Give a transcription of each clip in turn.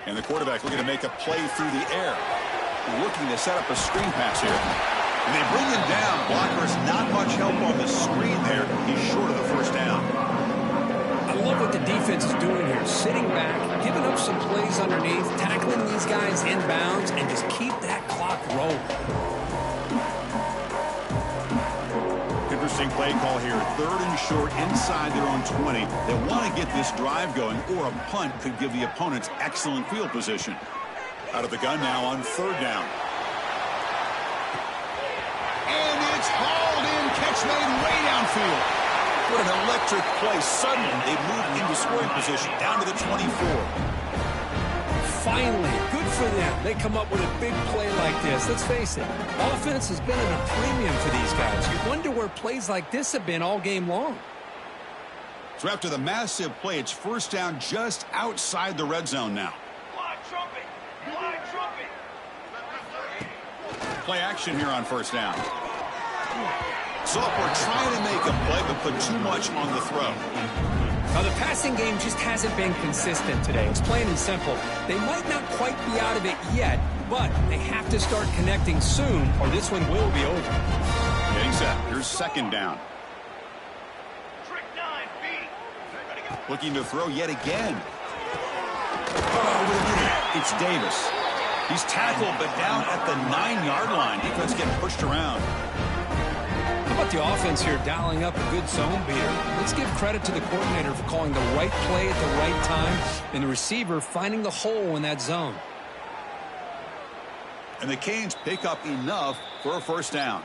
And the quarterback looking to make a play through the air. Looking to set up a screen pass here. And they bring him down. Blockers not much help on the screen there. He's short of the first down. I love what the defense is doing here. Sitting back, giving up some plays underneath, tackling these guys inbounds, and just keep that clock rolling. Interesting play call here. 3rd and short inside their own 20. They want to get this drive going, or a punt could give the opponents excellent field position. Out of the gun now on 3rd down. And it's hauled in. Catch made way downfield. What an electric play. Suddenly, they moved into scoring position down to the 24. Finally, good for them. They come up with a big play like this. Let's face it, offense has been at a premium for these guys. You wonder where plays like this have been all game long. So after the massive play, it's 1st down just outside the red zone now. Play action here on 1st down. Sophomore trying to make a play, but put too much on the throw. Now, the passing game just hasn't been consistent today. It's plain and simple. They might not quite be out of it yet, but they have to start connecting soon, or this one will be over. Getting set. Here's 2nd down. Looking to throw yet again. Oh, wait a minute. It's Davis. He's tackled, but down at the 9-yard line. Defense getting pushed around. How about the offense here dialing up a good zone beater? Let's give credit to the coordinator for calling the right play at the right time and the receiver finding the hole in that zone. And the Canes pick up enough for a 1st down.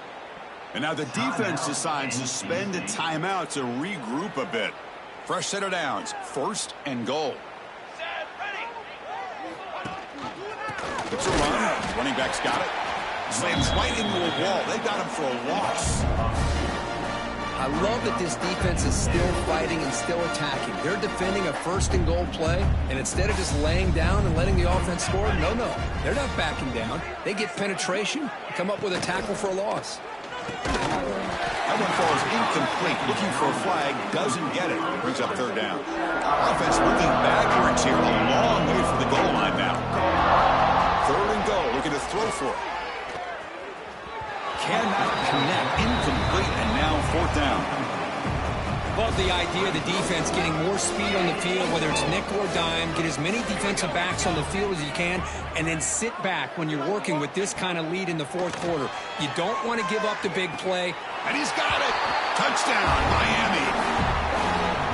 And now the defense decides to spend a timeout to regroup a bit. Fresh set of downs. 1st and goal. It's a run. Running back's got it. Slams right into a wall. They got him for a loss. I love that this defense is still fighting and still attacking. They're defending a 1st and goal play, and instead of just laying down and letting the offense score, no. They're not backing down. They get penetration and come up with a tackle for a loss. That one falls incomplete. Looking for a flag. Doesn't get it. Brings up 3rd down. Offense moving backwards here. A long way from the goal line now. 3rd and goal. Looking to throw for it. Cannot connect. Incomplete. And now 4th down. Love the idea of the defense getting more speed on the field, whether it's nickel or dime. Get as many defensive backs on the field as you can, and then sit back when you're working with this kind of lead in the 4th quarter. You don't want to give up the big play. And he's got it. Touchdown, Miami.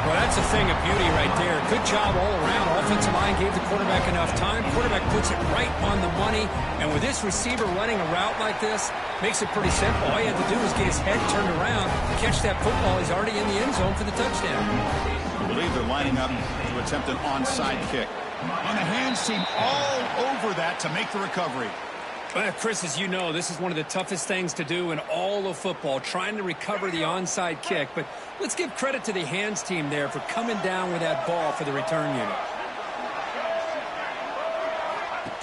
Well, that's a thing of beauty right there. Good job all around. Offensive line gave the quarterback enough time. Quarterback puts it right on the money. And with this receiver running a route like this, makes it pretty simple. All you have to do is get his head turned around, catch that football. He's already in the end zone for the touchdown. I believe they're lining up to attempt an onside kick. And the hands team all over that to make the recovery. Well, Chris, as you know, this is one of the toughest things to do in all of football, trying to recover the onside kick. But let's give credit to the hands team there for coming down with that ball for the return unit.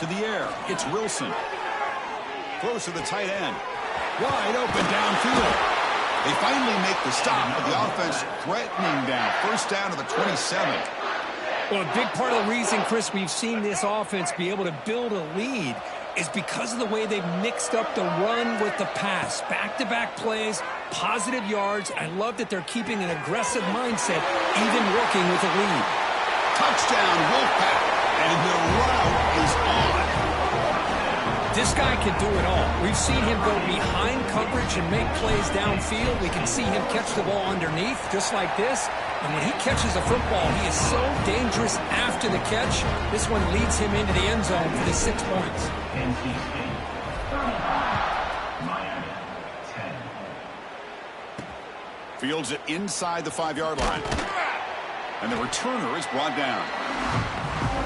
To the air, it's Wilson. Close to the tight end. Wide open downfield. They finally make the stop, but the offense threatening down. 1st down to the 27. Well, a big part of the reason, Chris, we've seen this offense be able to build a lead is because of the way they've mixed up the run with the pass. Back-to-back plays, positive yards. I love that they're keeping an aggressive mindset, even working with a lead. Touchdown, Wolfpack, and the route is on. This guy can do it all. We've seen him go behind coverage and make plays downfield. We can see him catch the ball underneath, just like this. And when he catches a football, he is so dangerous after the catch. This one leads him into the end zone for the 6 points. Fields it inside the 5-yard line. And the returner is brought down.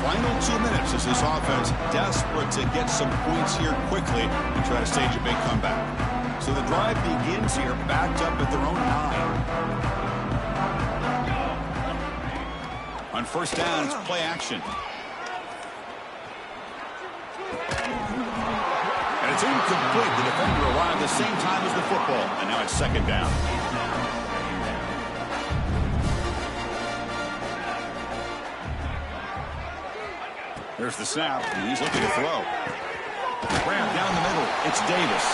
Final 2 minutes as this offense desperate to get some points here quickly and try to stage a big comeback. So the drive begins here backed up at their own 9. On 1st down, it's play action. And it's incomplete. The defender arrived the same time as the football. And now it's 2nd down. There's the snap, and he's looking to throw. Grab down the middle. It's Davis.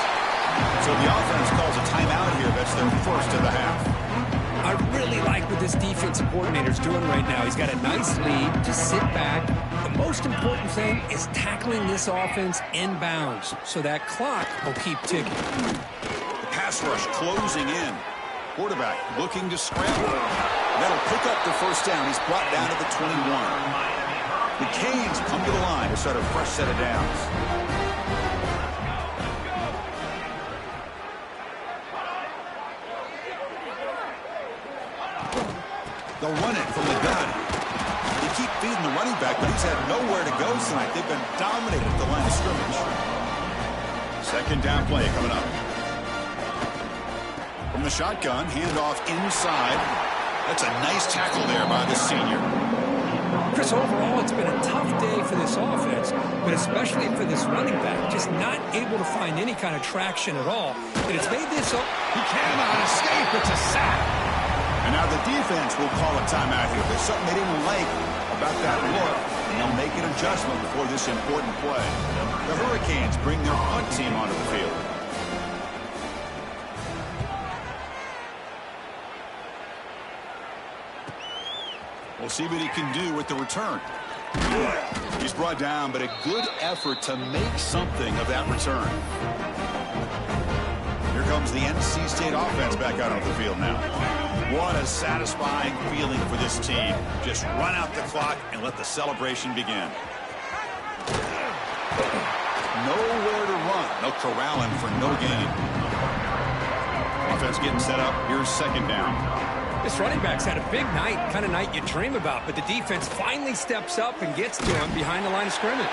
So the offense calls a timeout here. That's their first of the half. I really like what this defensive coordinator's doing right now. He's got a nice lead. Just sit back. The most important thing is tackling this offense inbounds, so that clock will keep ticking. The pass rush closing in. Quarterback looking to scramble. That'll pick up the first down. He's brought down to the 21. The Canes come to the line to start a fresh set of downs. They'll run it from the gun. They keep feeding the running back, but he's had nowhere to go tonight. They've been dominated at the line of scrimmage. Second down play coming up. From the shotgun, handoff inside. That's a nice tackle there by the senior. Chris, overall, it's been a tough day for this offense, but especially for this running back, just not able to find any kind of traction at all. And it's made this up. He cannot escape. It's a sack. And now the defense will call a timeout here. There's something they didn't like about that look, and they'll make an adjustment before this important play. The Hurricanes bring their punt team onto the field. We'll see what he can do with the return. He's brought down, but a good effort to make something of that return. Here comes the NC State offense back out on the field now. What a satisfying feeling for this team. Just run out the clock and let the celebration begin. Nowhere to run. No corralling for no gain. Offense getting set up. Here's second down. This running back's had a big night, kind of night you dream about, but the defense finally steps up and gets to him behind the line of scrimmage.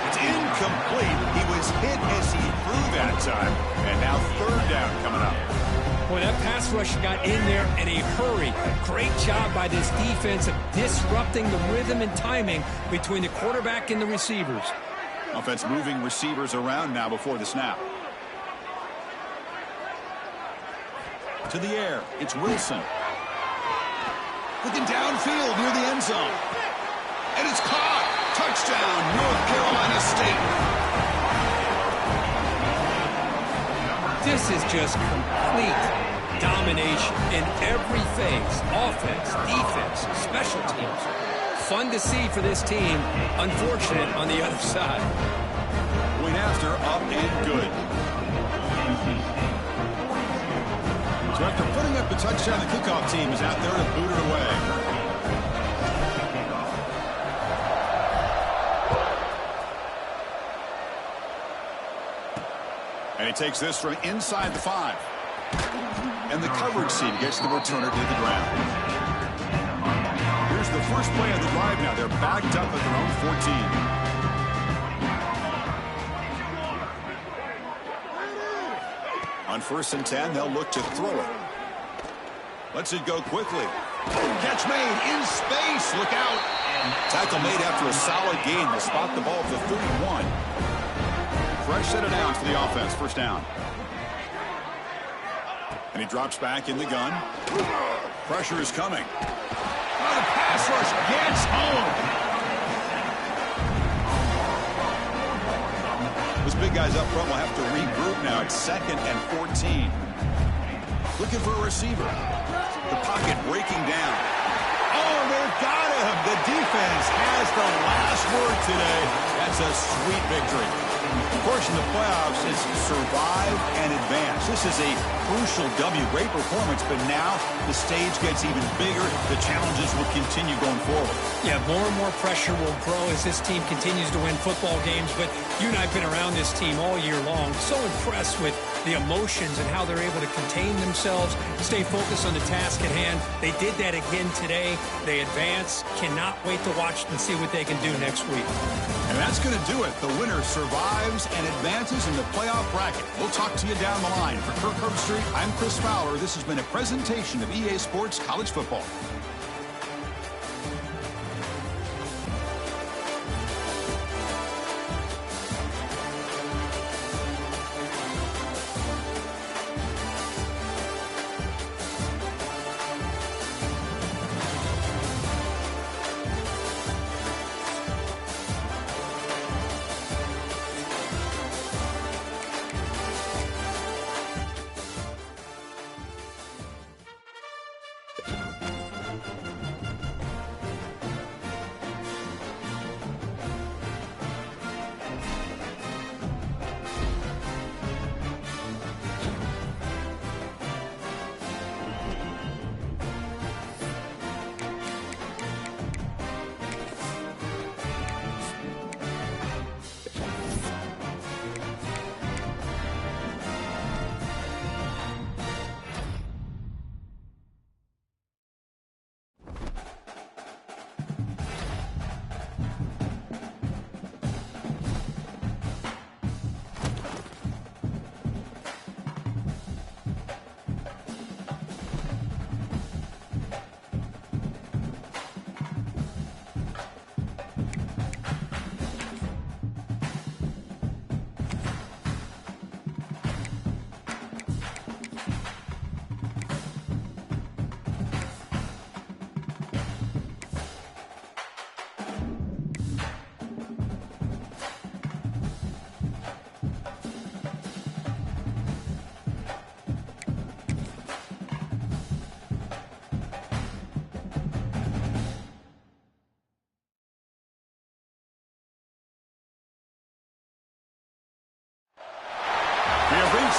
It's incomplete. He was hit as he threw that time. And now third down coming up. Boy, that pass rush got in there in a hurry. Great job by this defense of disrupting the rhythm and timing between the quarterback and the receivers. Offense moving receivers around now before the snap. To the air, it's Wilson. Looking downfield near the end zone. And it's caught. Touchdown, North Carolina State. This is just complete domination in every phase. Offense, defense, special teams. Fun to see for this team. Unfortunate on the other side. Point after, up and good. So after putting up the touchdown, the kickoff team is out there to boot it away. And he takes this from inside the 5. And the coverage team gets the returner to the ground. Here's the first play of the drive now. They're backed up at their own 14. On 1st and 10, they'll look to throw it. Lets it go quickly. Catch made in space. Look out. Tackle made after a solid gain. They'll spot the ball at the 31. Fresh set of downs for the offense. First down. And he drops back in the gun. Pressure is coming. Oh, the pass rush gets home. Those big guys up front will have to regroup now. It's 2nd and 14. Looking for a receiver. The pocket breaking down. Oh, they've got him. The defense has the last word today. That's a sweet victory. Of course, in the playoffs, it's survive and advance. This is a crucial W. Great performance, but now the stage gets even bigger. The challenges will continue going forward. Yeah, more and more pressure will grow as this team continues to win football games. But you and I have been around this team all year long. So impressed with the emotions and how they're able to contain themselves, stay focused on the task at hand. They did that again today. They advance. Cannot wait to watch and see what they can do next week. And that's going to do it. The winner survives and advances in the playoff bracket. We'll talk to you down the line. For Kirk Herbstreit, I'm Chris Fowler. This has been a presentation of EA Sports College Football.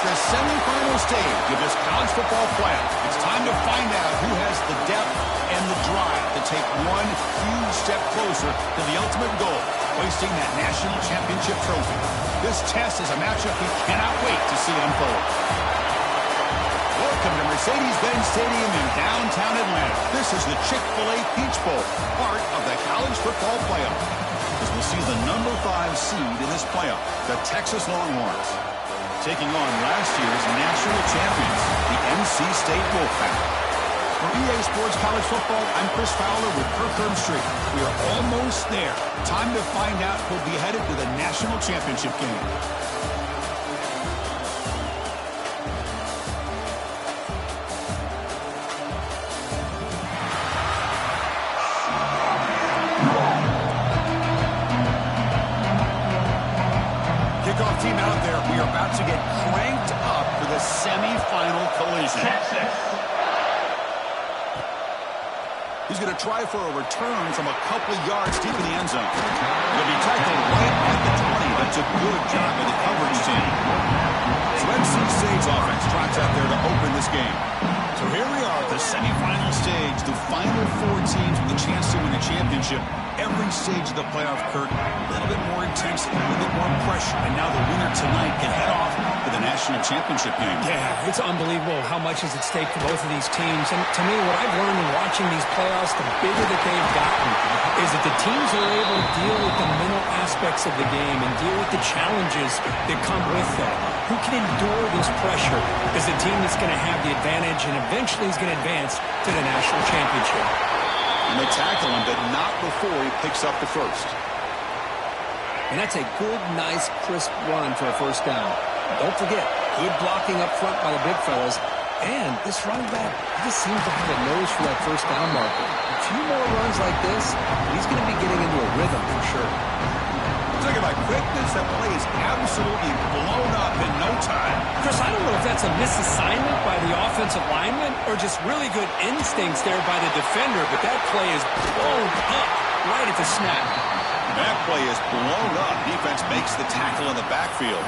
the semifinal stage of this college football playoff. It's time to find out who has the depth and the drive to take one huge step closer to the ultimate goal, hoisting that national championship trophy. This test is a matchup we cannot wait to see unfold. Welcome to Mercedes-Benz Stadium in downtown Atlanta. This is the Chick-fil-A Peach Bowl, part of the college football playoff. As we'll see the number 5 seed in this playoff, the Texas Longhorns, taking on last year's national champions, the NC State Wolfpack. For EA Sports College Football, I'm Chris Fowler with Kirk Herbstreit. We are almost there. Time to find out who'll be headed to the national championship game. Kickoff team out there. We are about to get cranked up for the semifinal collision. He's going to try for a return from a couple of yards deep in the end zone. He'll be tackled right at the 20. That's a good job by the coverage team. So NC State's offense trots out there to open this game. So here we are at the semifinal stage, the final 4 teams with a chance to win a championship. Every stage of the playoff, Kirk, a little bit more intensity, a little bit more pressure. And now the winner tonight can head off to the national championship game. Yeah, it's unbelievable how much is at stake for both of these teams. And to me, what I've learned in watching these playoffs, the bigger that they've gotten, is that the teams are able to deal with the mental aspects of the game and deal with the challenges that come with that. Who can endure this pressure is the team that's going to have the advantage and eventually is going to advance to the national championship. And they tackle him, but not before he picks up the first. And that's a good, nice, crisp run for a first down. Don't forget, good blocking up front by the big fellas. And this running back, he just seems to have a nose for that first down marker. A few more runs like this, he's going to be getting into a rhythm for sure. Talk about quickness, that play is absolutely blown up in no time. Chris, I don't know if that's a misassignment by the offensive lineman or just really good instincts there by the defender, but that play is blown up right at the snap. That play is blown up. Defense makes the tackle in the backfield.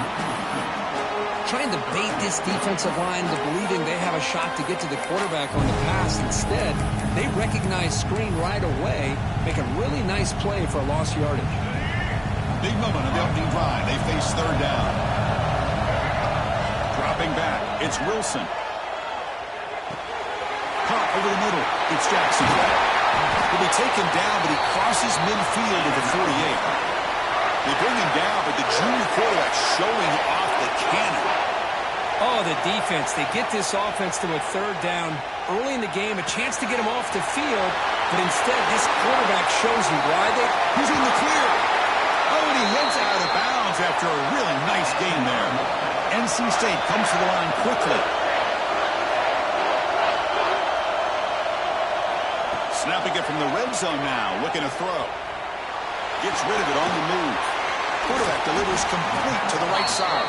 Trying to bait this defensive line to believing they have a shot to get to the quarterback on the pass. Instead, they recognize screen right away, make a really nice play for a lost yardage. Big moment on the opening drive. They face third down. Dropping back. It's Wilson. Caught over the middle. It's Jackson. He'll be taken down, but he crosses midfield at the 48. They bring him down, but the junior quarterback showing off the cannon. Oh, the defense. They get this offense to a third down early in the game, a chance to get him off the field, but instead this quarterback shows you why they... He's in the clear. Oh, and he heads out of bounds after a really nice game there. NC State comes to the line quickly. Snapping it from the red zone now, looking to throw. Gets rid of it on the move. Quarterback delivers complete to the right side.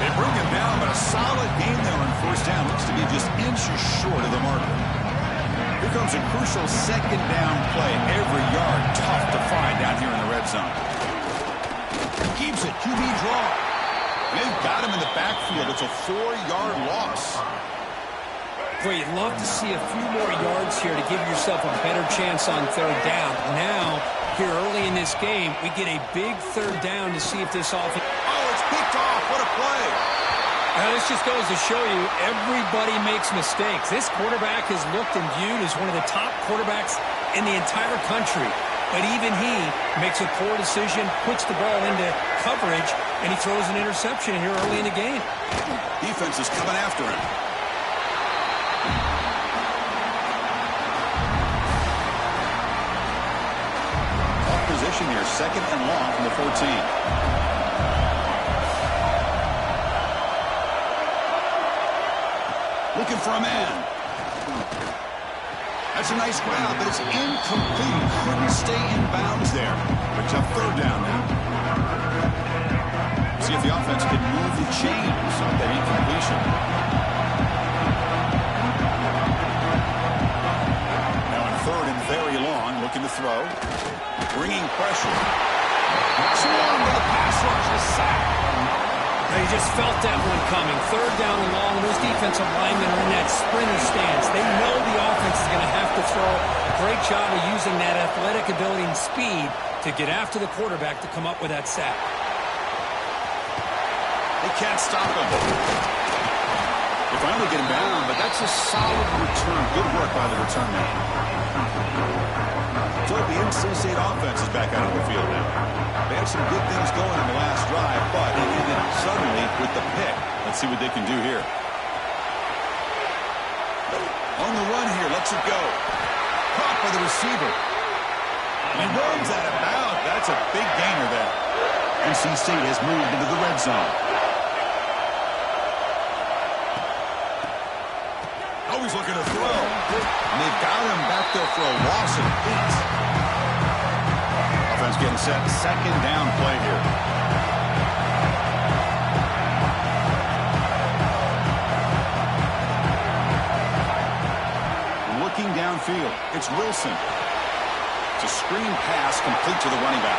They bring him down, but a solid game there on first down. Looks to be just inches short of the marker. Here comes a crucial second down play. Every yard tough to find down here in the red zone. Keeps it, QB draw. They've got him in the backfield. It's a 4-yard loss. Boy, you'd love to see a few more yards here to give yourself a better chance on third down. Now, here early in this game, we get a big third down to see if this offense... Oh, it's picked off. What a play. This just goes to show you everybody makes mistakes. This quarterback is looked and viewed as one of the top quarterbacks in the entire country. But even he makes a poor decision, puts the ball into coverage, and he throws an interception here early in the game. Defense is coming after him. Off position here, second and long from the 14. Looking for a man. That's a nice grab, but it's incomplete. Couldn't stay in bounds there. Picks up third down now. See if the offense can move the chains on that incompletion. Now on third and very long, looking to throw. Bringing pressure. Swung with a pass rush, a sack. You just felt that one coming. Third down and long. Those defensive linemen are in that sprinter stance. They know the offense is going to have to throw. Great job of using that athletic ability and speed to get after the quarterback to come up with that sack. They can't stop him. They finally get him down, but that's a solid return. Good work by the return man. So the NC State offense is back out on the field now. They had some good things going in the last drive, but it ended suddenly with the pick. Let's see what they can do here. On the run here, lets it go. Caught by the receiver. And runs out of bounds. That's a big gainer there. NC State has moved into the red zone. Always looking to throw. And they've got him back there for a loss of 8. Offense getting set. Second down play here. Looking downfield. It's Wilson. It's a screen pass complete to the running back.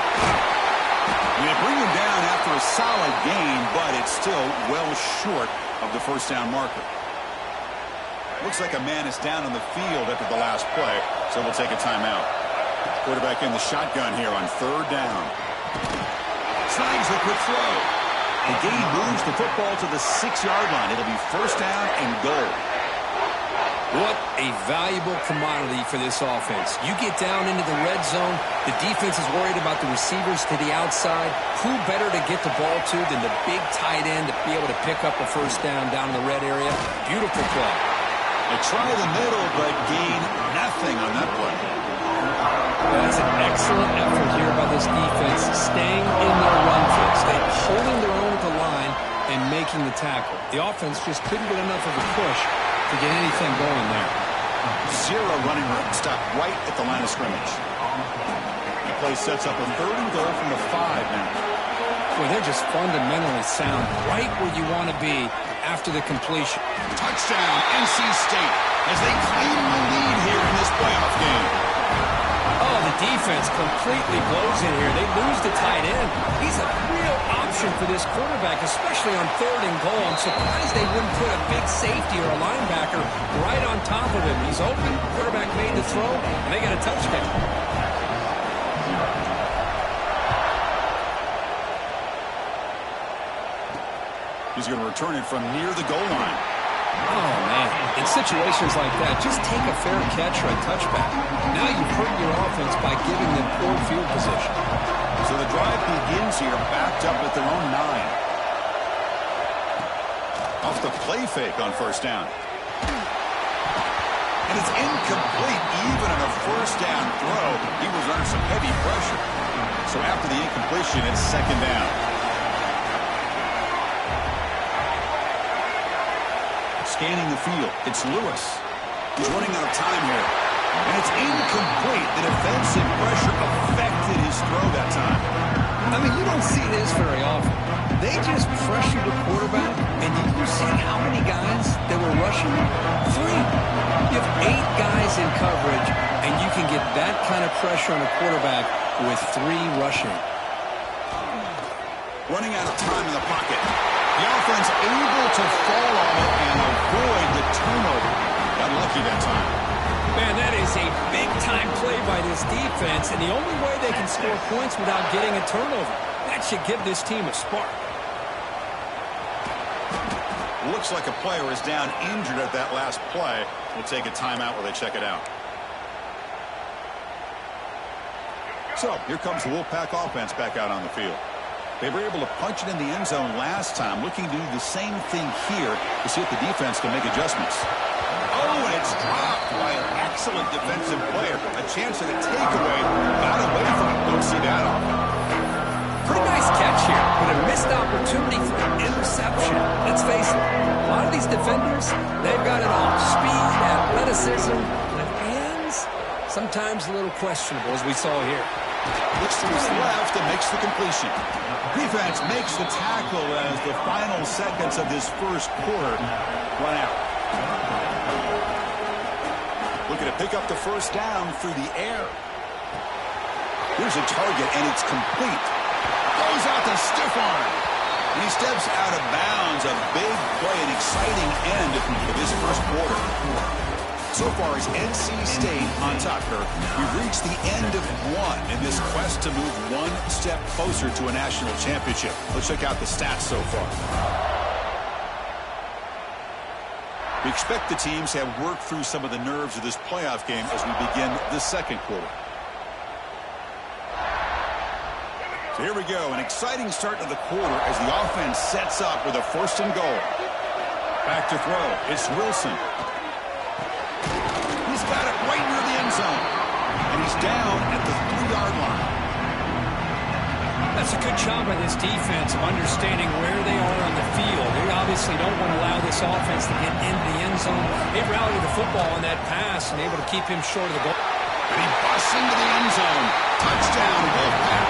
And they bring him down after a solid gain, but it's still well short of the first down marker. Looks like a man is down on the field after the last play, so we'll take a timeout. Quarterback in the shotgun here on third down. Snags a quick throw. The gain moves the football to the 6-yard line. It'll be first down and goal. What a valuable commodity for this offense. You get down into the red zone, the defense is worried about the receivers to the outside. Who better to get the ball to than the big tight end to be able to pick up a first down in the red area? Beautiful play. They try the middle, but gain nothing on that play. That's an excellent effort here by this defense, staying in their run fix, holding their own at the line and making the tackle. The offense just couldn't get enough of a push to get anything going there. Zero running room. Stop right at the line of scrimmage. The play sets up a third and goal from the 5 now. Well, they're just fundamentally sound, right where you want to be after the completion. Touchdown, NC State, as they claim the lead here in this playoff game. Oh, the defense completely blows in here. They lose the tight end. He's a real option for this quarterback, especially on third and goal. I'm surprised they wouldn't put a big safety or a linebacker right on top of him. He's open. Quarterback made the throw, and they got a touchdown. He's going to return it from near the goal line. Oh, man. In situations like that, just take a fair catch or a touchback. Now you've hurt your offense by giving them poor field position. So the drive begins here, backed up at their own 9. Off the play fake on first down. And it's incomplete, even on a first down throw. He was under some heavy pressure. So after the incompletion, it's second down. Scanning the field, it's Lewis. He's running out of time here. And it's incomplete. The defensive pressure affected his throw that time. I mean, you don't see this very often. They just pressured the quarterback, and did you see how many guys that were rushing? 3. You have 8 guys in coverage, and you can get that kind of pressure on a quarterback with 3 rushing. Running out of time in the pocket. The offense able to fall on it and avoid the turnover. Got lucky that time. Man, that is a big-time play by this defense, and the only way they can score points without getting a turnover. That should give this team a spark. Looks like a player is down injured at that last play. We'll take a timeout while they check it out. So, here comes the Wolfpack offense back out on the field. They were able to punch it in the end zone last time, looking to do the same thing here to see if the defense can make adjustments. Oh, and it's dropped by an excellent defensive player. A chance at a takeaway. Got away from it. Don't see that often. Pretty nice catch here, but a missed opportunity for an interception. Let's face it, a lot of these defenders, they've got it all. Speed, athleticism, but hands, sometimes a little questionable, as we saw here. Looks to his left and makes the completion. Defense makes the tackle as the final seconds of this first quarter run out. Looking to pick up the first down through the air. Here's a target, and it's complete. Goes out the stiff arm. And he steps out of bounds. A big play, an exciting end of this first quarter. So far, it's NC State on top, Kirk. We've reached the end of one in this quest to move one step closer to a national championship. Let's check out the stats so far. We expect the teams to have worked through some of the nerves of this playoff game as we begin the second quarter. So here we go, an exciting start to the quarter as the offense sets up with a 1st and goal. Back to throw, it's Wilson. He's got it right near the end zone. And he's down at the 3-yard line. That's a good job by this defense of understanding where they are on the field. They obviously don't want to allow this offense to get into the end zone. They rallied the football on that pass and able to keep him short of the goal. And he busts into the end zone. Touchdown, Wolfpack.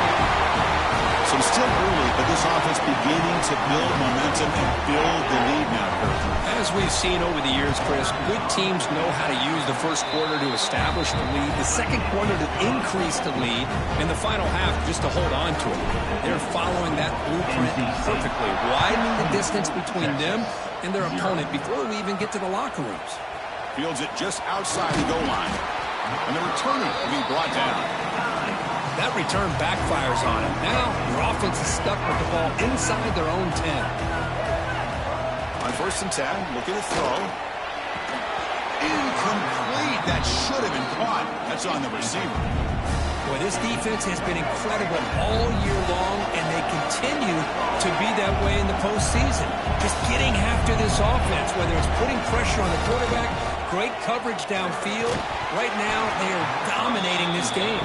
So still early, but this offense beginning to build momentum and build the lead now, Kirk. As we've seen over the years, Chris, good teams know how to use the first quarter to establish the lead, the second quarter to increase the lead, and the final half just to hold on to it. They're following that blueprint perfectly, widening the distance between them and their opponent before we even get to the locker rooms. Fields it just outside the goal line. And the returner will be brought down. That return backfires on him. Now, your offense is stuck with the ball inside their own 10. On 1st and 10, looking to throw. Incomplete. That should have been caught. That's on the receiver. Boy, this defense has been incredible all year long, and they continue to be that way in the postseason. Just getting after this offense, whether it's putting pressure on the quarterback, great coverage downfield. Right now, they are dominating this game.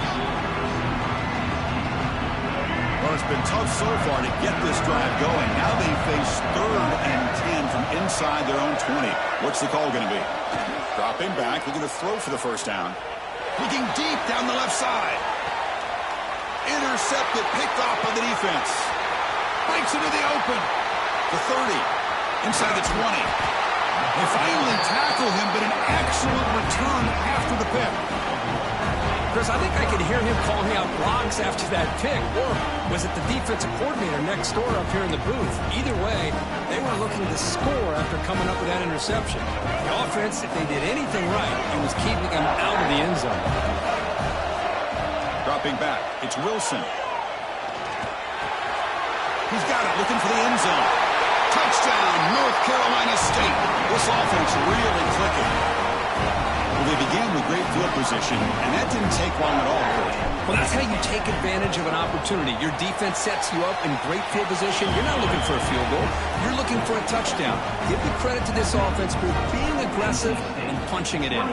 Well, it's been tough so far to get this drive going. Now they face 3rd and 10 from inside their own 20. What's the call going to be? Dropping back, looking to throw for the 1st down. Looking deep down the left side. Intercepted, picked off by the defense. Breaks into the open. The 30. Inside the 20. They finally tackle him, but an excellent return after the pick. Chris, I think I could hear him calling out blocks after that pick. Or was it the defensive coordinator next door up here in the booth? Either way, they were looking to score after coming up with that interception. The offense, if they did anything right, it was keeping them out of the end zone. Dropping back, it's Wilson. He's got it, looking for the end zone. Touchdown, North Carolina State. This offense really clicking. Well, they began with great field position, and that didn't take long at all, Coach. Well, that's how you take advantage of an opportunity. Your defense sets you up in great field position. You're not looking for a field goal. You're looking for a touchdown. Give the credit to this offense for being aggressive and punching it in.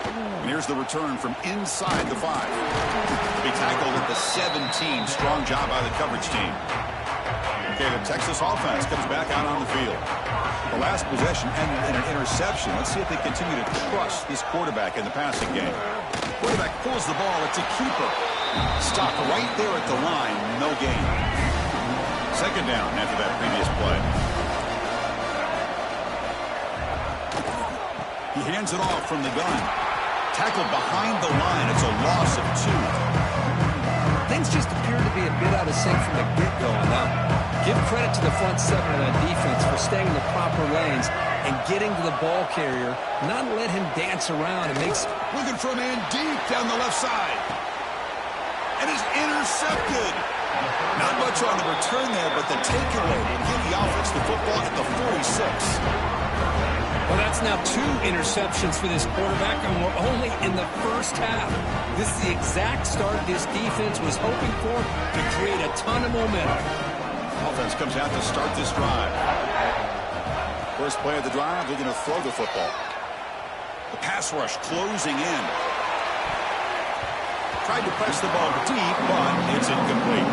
And here's the return from inside the 5. To be tackled at the 17. Strong job by the coverage team. Okay, the Texas offense comes back out on the field. The last possession ended in an interception. Let's see if they continue to trust this quarterback in the passing game. Quarterback pulls the ball. It's a keeper. Stopped right there at the line. No gain. 2nd down after that previous play. He hands it off from the gun. Tackled behind the line. It's a loss of 2. Things just appear to be a bit out of sync from the get-go on that one. Give credit to the front 7 of that defense for staying in the proper lanes and getting to the ball carrier, not let him dance around and makes... Looking for a man deep down the left side. And it's intercepted. Not much on the return there, but the takeaway will give the offense the football at the 46. Well, that's now 2 interceptions for this quarterback, and we're only in the first half. This is the exact start this defense was hoping for to create a ton of momentum. Offense comes out to start this drive. First play of the drive, looking to throw the football. The pass rush closing in. Tried to press the ball deep, but it's incomplete.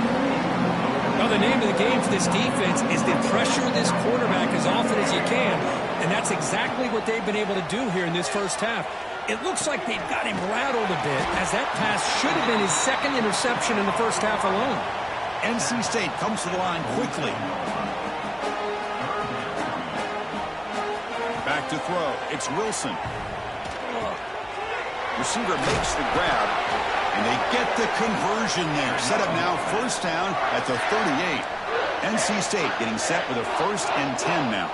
Now, the name of the game for this defense is to pressure this quarterback as often as you can, and that's exactly what they've been able to do here in this first half. It looks like they've got him rattled a bit, as that pass should have been his 2nd interception in the first half alone. NC State comes to the line quickly. Back to throw. It's Wilson. Receiver makes the grab, And they get the conversion there. Set up now first down at the 38. NC State getting set with a 1st and 10 now.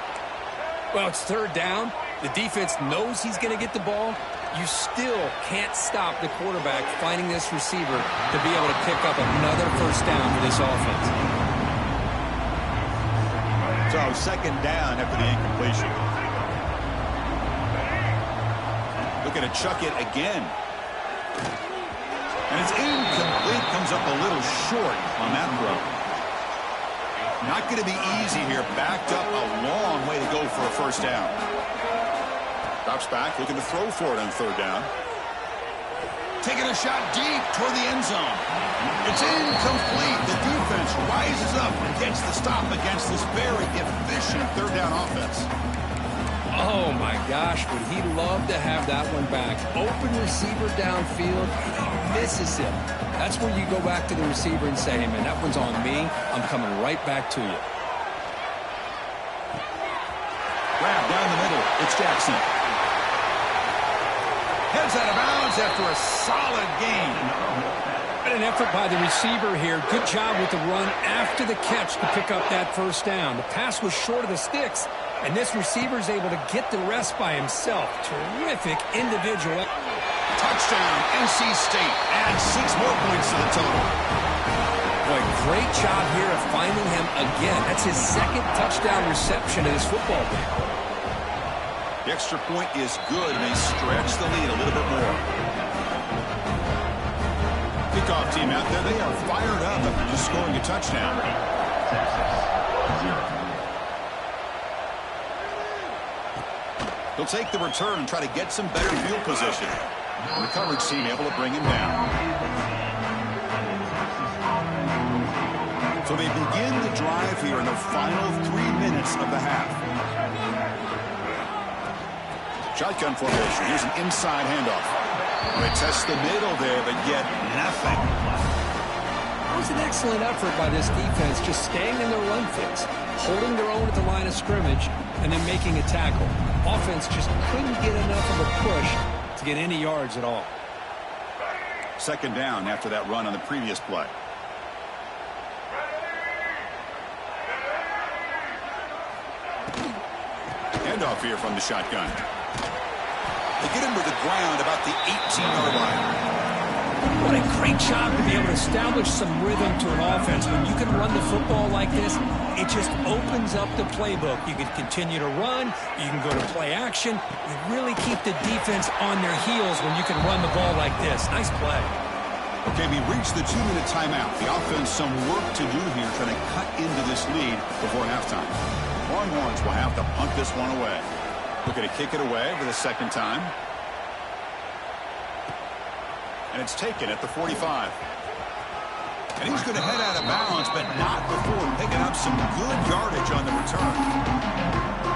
Well, it's 3rd down. The defense knows he's going to get the ball. You still can't stop the quarterback finding this receiver to be able to pick up another 1st down for this offense. So 2nd down after the incompletion. Looking to chuck it again. And it's incomplete. Comes up a little short on that throw. Not going to be easy here. Backed up a long way to go for a 1st down. Drops back, looking to throw for it on 3rd down. Taking a shot deep toward the end zone. It's incomplete. The defense rises up and gets the stop against this very efficient 3rd down offense. Oh, my gosh, would he love to have that one back. Open receiver downfield, and he misses him. That's where you go back to the receiver and say, hey, man, that one's on me. I'm coming right back to you. Grab down the middle. It's Jackson. Heads out of bounds after a solid gain. An effort by the receiver here. Good job with the run after the catch to pick up that 1st down. The pass was short of the sticks, and this receiver is able to get the rest by himself. Terrific individual. Touchdown, NC State. Adds 6 more points to the total. Boy, great job here of finding him again. That's his 2nd touchdown reception of this football game. The extra point is good, and they stretch the lead a little bit more. Kickoff team out there, they are fired up after just scoring a touchdown. They'll take the return and try to get some better field position. The coverage team able to bring him down. So they begin the drive here in the final 3 minutes of the half. Shotgun formation. Here's an inside handoff. They test the middle there, but yet nothing. It was an excellent effort by this defense, just staying in their run fix, holding their own at the line of scrimmage, and then making a tackle. Offense just couldn't get enough of a push to get any yards at all. 2nd down after that run on the previous play. Handoff here from the shotgun. They get him to the ground about the 18-yard line. What a great job to be able to establish some rhythm to an offense. When you can run the football like this, it just opens up the playbook. You can continue to run. You can go to play action. You really keep the defense on their heels when you can run the ball like this. Nice play. Okay, we reached the 2-minute timeout. The offense some work to do here trying to cut into this lead before halftime. Longhorns will have to punt this one away. Looking to kick it away for the 2nd time. And it's taken at the 45. And he's going to head out of bounds, but not before picking up some good yardage on the return.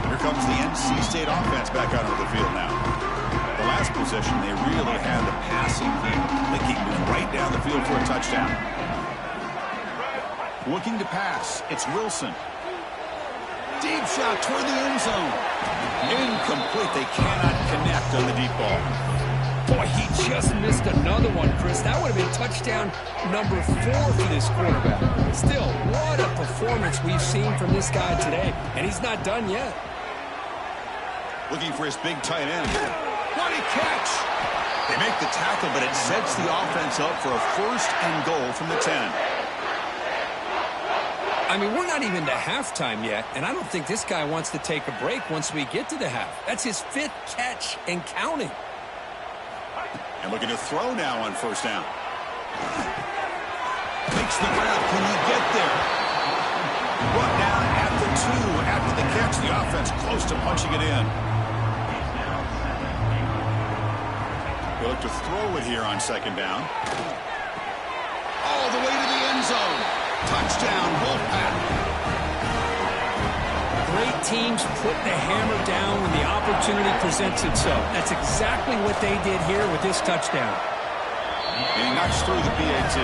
Here comes the NC State offense back out onto the field now. The last possession, they really had the passing game. They keep moving right down the field for a touchdown. Looking to pass, it's Wilson. Deep shot toward the end zone. Incomplete. They cannot connect on the deep ball. Boy, he just missed another one, Chris. That would have been touchdown number 4 for this quarterback. Still, what a performance we've seen from this guy today. And he's not done yet. Looking for his big tight end. What a catch! They make the tackle, but it sets the offense up for a 1st and goal from the 10. I mean, we're not even to halftime yet, and I don't think this guy wants to take a break once we get to the half. That's his 5th catch and counting. And looking to throw now on 1st down. Makes the grab. Can he get there? Brought down at the 2 after the catch. The offense close to punching it in. They look to throw it here on 2nd down. All the way to the end zone. Touchdown, Wolfpack. Great teams put the hammer down when the opportunity presents itself. That's exactly what they did here with this touchdown. And he knocks through the PAT.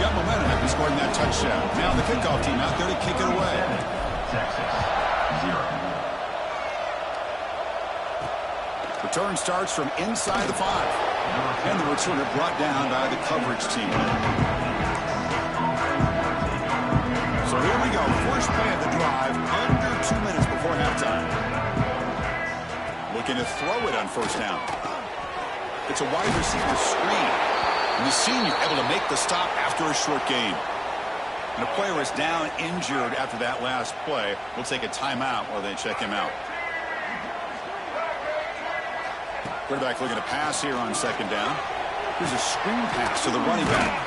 Got momentum after scoring that touchdown. Now the kickoff team out there to kick it away. Texas, 0. Return starts from inside the 5. And the returner brought down by the coverage team. So here we go. First play of the drive, under 2 minutes before halftime. Looking to throw it on first down. It's a wide receiver screen. And the senior able to make the stop after a short gain. And a player is down injured after that last play. We'll take a timeout while they check him out. Quarterback looking to pass here on second down. Here's a screen pass to the running back.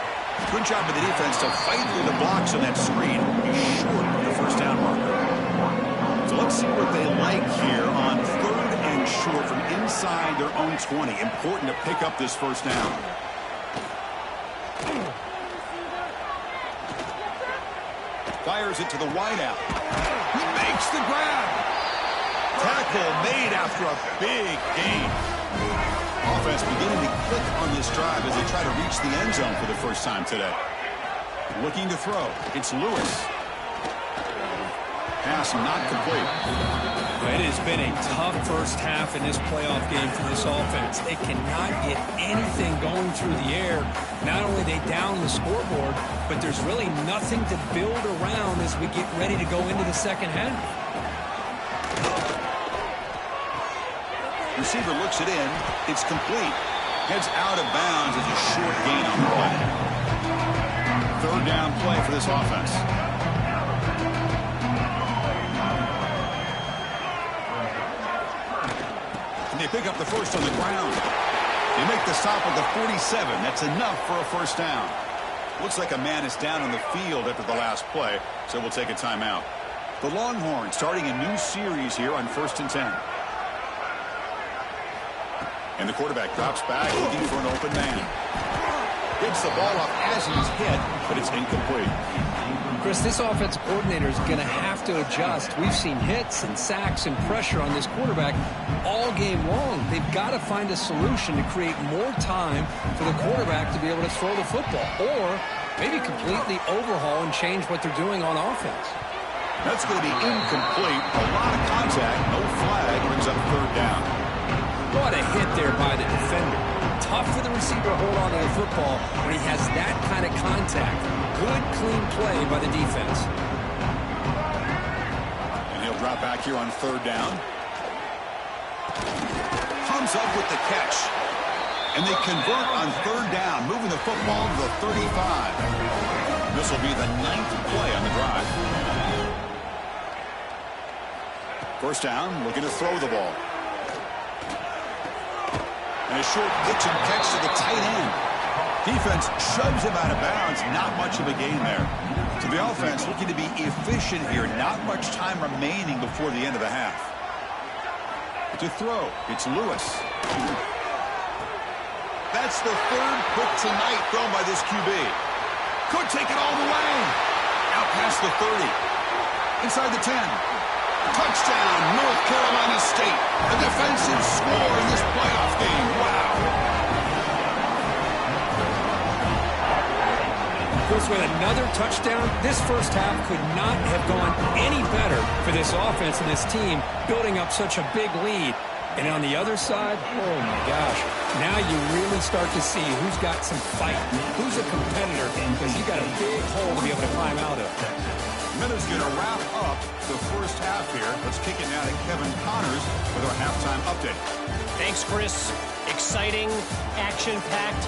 Good job by the defense to fight through the blocks on that screen. He's short of the first down marker. So let's see what they like here on third and short from inside their own 20. Important to pick up this first down. Fires it to the wideout. He makes the grab. Tackle made after a big gain. Offense beginning to click on this drive as they try to reach the end zone for the first time today. Looking to throw. It's Lewis. Pass not complete. It has been a tough first half in this playoff game for this offense. They cannot get anything going through the air. Not only are they down the scoreboard, but there's really nothing to build around as we get ready to go into the second half. Receiver looks it in. It's complete. Heads out of bounds as a short gain on the play. Third down play for this offense. And they pick up the first on the ground. They make the stop at the 47. That's enough for a first down. Looks like a man is down on the field after the last play, so we'll take a timeout. The Longhorns starting a new series here on 1st and 10. And the quarterback drops back looking for an open man. Gets the ball up as he's hit, but it's incomplete. Chris, this offensive coordinator is going to have to adjust. We've seen hits and sacks and pressure on this quarterback all game long. They've got to find a solution to create more time for the quarterback to be able to throw the football, or maybe completely overhaul and change what they're doing on offense. That's going to be incomplete. A lot of contact. No flag. Brings up third down. What a hit there by the defender. Tough for the receiver to hold on to the football when he has that kind of contact. Good, clean play by the defense. And he'll drop back here on third down. Comes up with the catch. And they convert on third down, moving the football to the 35. This will be the 9th play on the drive. First down, looking to throw the ball. And a short pitch and catch to the tight end. Defense shoves him out of bounds. Not much of a gain there. So the offense looking to be efficient here. Not much time remaining before the end of the half. To throw, it's Lewis. That's the third pick tonight thrown by this QB. Could take it all the way. Out past the 30. Inside the 10. Touchdown, North Carolina State. A defensive score in this playoff game. Wow. Chris, with another touchdown, this first half could not have gone any better for this offense and this team, building up such a big lead. And on the other side, oh my gosh, now you really start to see who's got some fight, who's a competitor, because you got a big hole to be able to climb out of. Minutes going to wrap up the first half here. Let's kick it now to Kevin Connors with our halftime update. Thanks, Chris. Exciting, action-packed,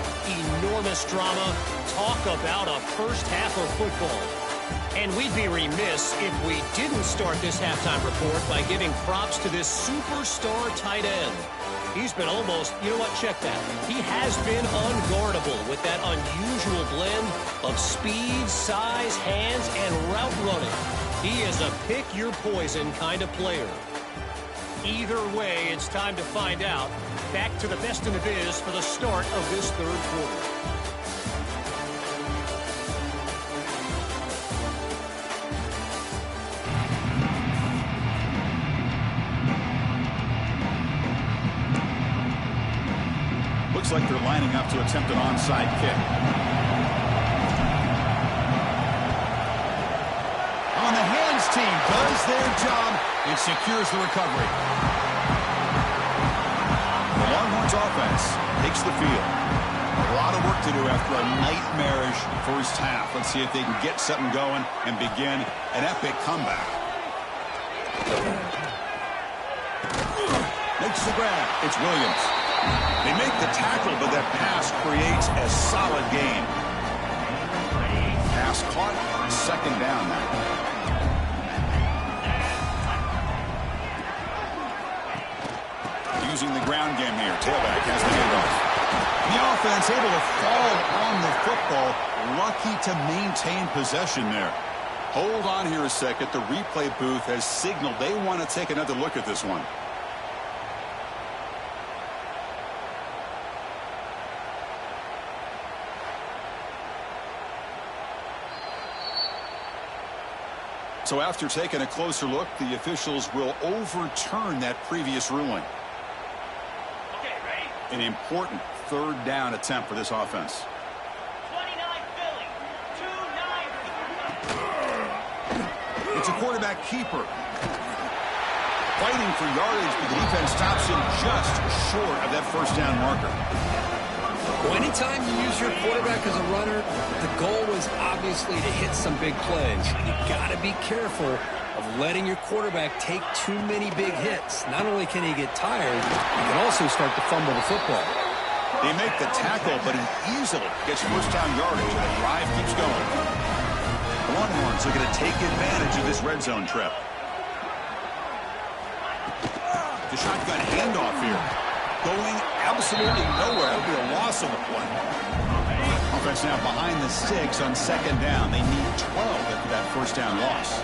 enormous drama. Talk about a first half of football. And we'd be remiss if we didn't start this halftime report by giving props to this superstar tight end. He's been almost, you know what, check that. He has been unguardable with that unusual blend of speed, size, hands, and route running. He is a pick-your-poison kind of player. Either way, it's time to find out. Back to the best in the biz for the start of this third quarter. Looks like they're lining up to attempt an onside kick. On the hands team does their job. It secures the recovery. The Longhorns This offense takes the field. A lot of work to do after a nightmarish first half. Let's see if they can get something going and begin an epic comeback. Makes the grab. It's Williams. They make the tackle, but that pass creates a solid gain. Pass caught. Second down now. Using the ground game here. Tailback has the handoff. The offense able to fall on the football. Lucky to maintain possession there. Hold on here a second. The replay booth has signaled they want to take another look at this one. So after taking a closer look, the officials will overturn that previous ruling. An important third down attempt for this offense. 29 Philly, 2-9. It's a quarterback keeper. Fighting for yardage, but the defense stops him just short of that first down marker. Well, anytime you use your quarterback as a runner, the goal is obviously to hit some big plays. You got to be careful of letting your quarterback take too many big hits. Not only can he get tired, he can also start to fumble the football. They make the tackle, but he easily gets first down yardage, and the drive keeps going. The Longhorns are going to take advantage of this red zone trip. The shotgun handoff here. Going absolutely nowhere. That would be a loss on the play. Offense now behind the sticks on second down. They need 12 after that first down loss.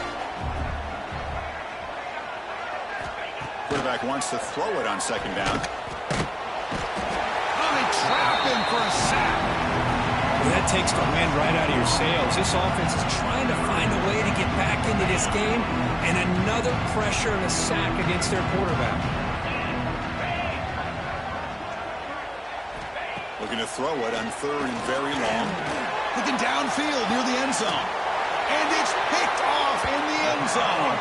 Quarterback wants to throw it on second down. Oh, they trap him for a sack. Well, that takes the wind right out of your sails. This offense is trying to find a way to get back into this game, and another pressure and a sack against their quarterback. Looking to throw it on third and very long. Looking downfield near the end zone. And it's picked off in the end zone.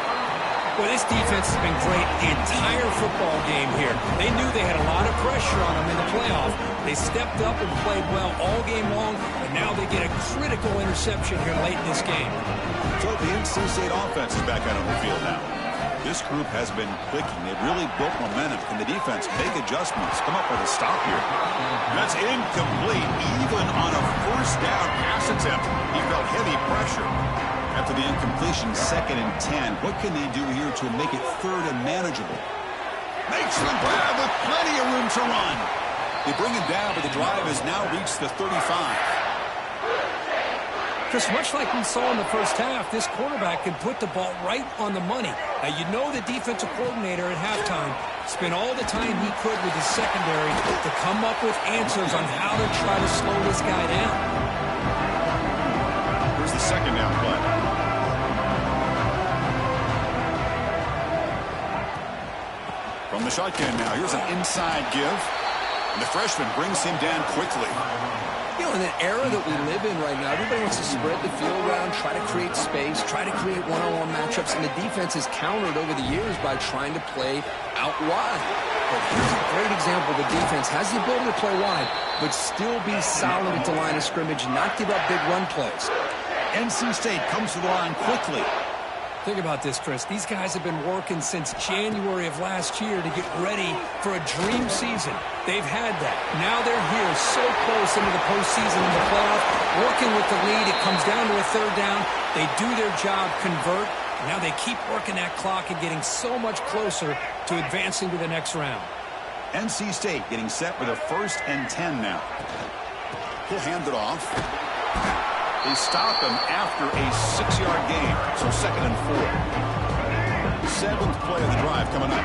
Well, this defense has been great the entire football game here. They knew they had a lot of pressure on them in the playoff. They stepped up and played well all game long, but now they get a critical interception here late in this game. So the NC State offense is back out on the field now. This group has been clicking. They've really built momentum. Can the defense make adjustments? Come up with a stop here. That's incomplete. Even on a first down pass attempt, he felt heavy pressure. After the incompletion, 2nd and 10. What can they do here to make it third and manageable? Makes the grab with plenty of room to run. They bring him down, but the drive has now reached the 35. Just much like we saw in the first half, this quarterback can put the ball right on the money. Now, you know the defensive coordinator at halftime spent all the time he could with his secondary to come up with answers on how to try to slow this guy down. Here's the second down play. From the shotgun now, here's an inside give. And the freshman brings him down quickly. You know, in the era that we live in right now, everybody wants to spread the field around, try to create space, try to create one-on-one matchups, and the defense has countered over the years by trying to play out wide. But here's a great example. The defense has the ability to play wide, but still be solid at the line of scrimmage, not give up big run plays. NC State comes to the line quickly. Think about this, Chris. These guys have been working since January of last year to get ready for a dream season. They've had that. Now they're here so close into the postseason and the playoff, working with the lead. It comes down to a third down. They do their job, convert, and now they keep working that clock and getting so much closer to advancing to the next round. NC State getting set with a 1st and 10 now. He'll hand it off. They stop him after a 6-yard gain, so 2nd and 4. 7th play of the drive coming up.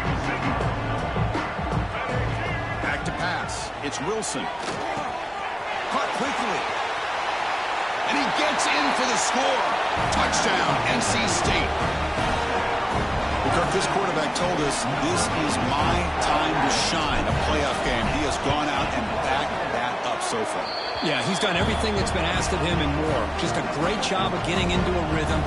Back to pass. It's Wilson. Caught quickly. And he gets in for the score. Touchdown, NC State. Kirk, this quarterback told us this is my time to shine, a playoff game. He has gone out and backed that up so far. Yeah, he's done everything that's been asked of him and more. Just a great job of getting into a rhythm.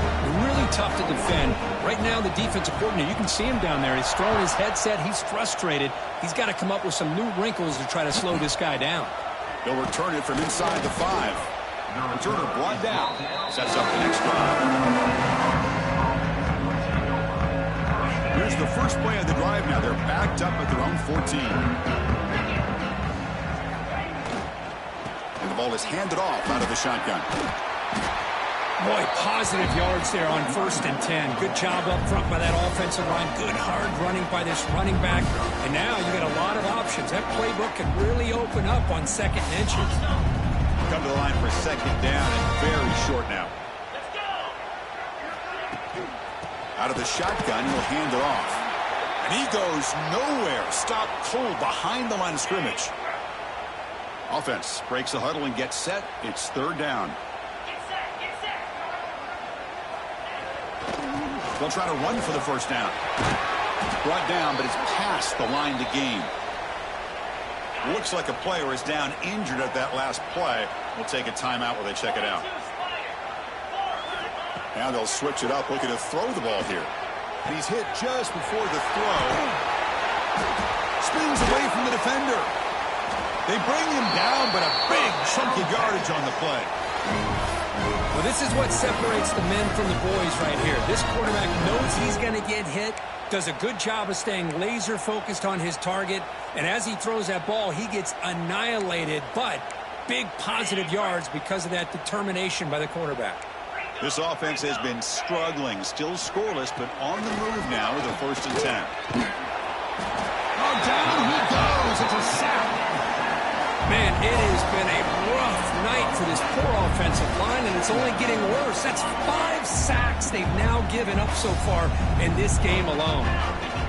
Really tough to defend. Right now, the defensive coordinator, you can see him down there. He's throwing his headset. He's frustrated. He's got to come up with some new wrinkles to try to slow this guy down. They'll return it from inside the 5. Returner brought down. Sets up the next drive. Here's the first play of the drive now. They're backed up at their own 14. And the ball is handed off out of the shotgun. Boy, positive yards there on 1st and 10. Good job up front by that offensive line. Good hard running by this running back. And now you got a lot of options. That playbook can really open up on 2nd and inches. Come to the line for 2nd down and very short now. Out of the shotgun, he'll hand it off. And he goes nowhere. Stopped cold behind the line of scrimmage. Offense breaks the huddle and gets set. It's 3rd down. They'll try to run for the 1st down. Brought down, but it's past the line to gain. Looks like a player is down injured at that last play. We'll take a timeout while they check it out. Now they'll switch it up, looking to throw the ball here. And he's hit just before the throw. Spins away from the defender. They bring him down, but a big chunk of yardage on the play. Well, this is what separates the men from the boys right here. This quarterback knows he's going to get hit, does a good job of staying laser focused on his target, and as he throws that ball, he gets annihilated, but big positive yards because of that determination by the quarterback. This offense has been struggling, still scoreless, but on the move now with a 1st and 10. Oh, down he goes. It's a sack. Man, it has been a rough night for this poor offensive line, and it's only getting worse. That's 5 sacks they've now given up so far in this game alone.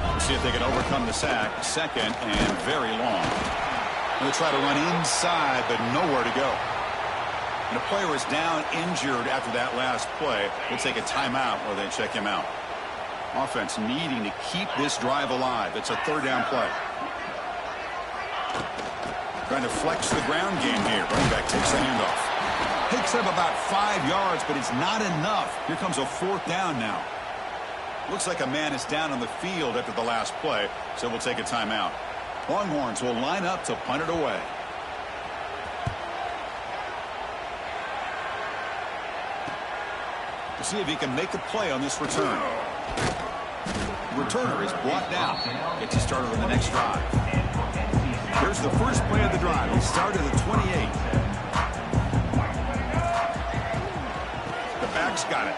We'll see if they can overcome the sack. 2nd and very long. They'll try to run inside, but nowhere to go. And the player is down injured after that last play. We'll take a timeout while they check him out. Offense needing to keep this drive alive. It's a 3rd down play. Trying to flex the ground game here. Running back takes the handoff. Picks up about 5 yards, but it's not enough. Here comes a 4th down now. Looks like a man is down on the field after the last play, so we'll take a timeout. Longhorns will line up to punt it away. We'll see if he can make a play on this return. Returner is brought down. Gets you started on the next drive. Here's the first play of the drive. He started at 28. The back's got it.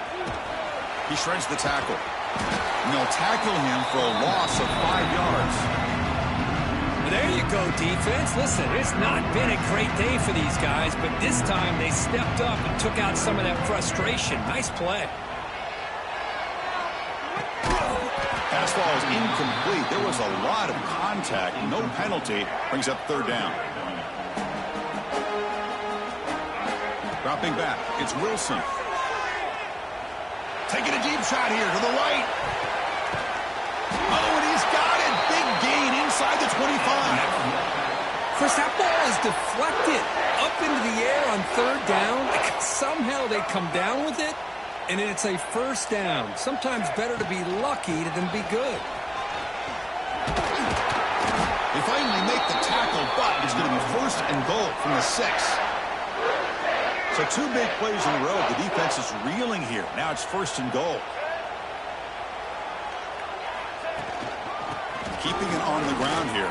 He shreds the tackle. And they'll tackle him for a loss of 5 yards. There you go, defense. Listen, it's not been a great day for these guys, but this time they stepped up and took out some of that frustration. Nice play. Pass ball is incomplete. There was a lot of contact. No penalty. Brings up 3rd down. Dropping back. It's Wilson. Taking a deep shot here to the right. Oh, and he's got it. Big gain inside the 25. Chris, that ball is deflected up into the air on 3rd down. Somehow they come down with it, and it's a 1st down. Sometimes better to be lucky than be good. They finally make the tackle, but it's going to be 1st and goal from the 6. So 2 big plays in a row. The defense is reeling here. Now it's 1st and goal. Keeping it on the ground here.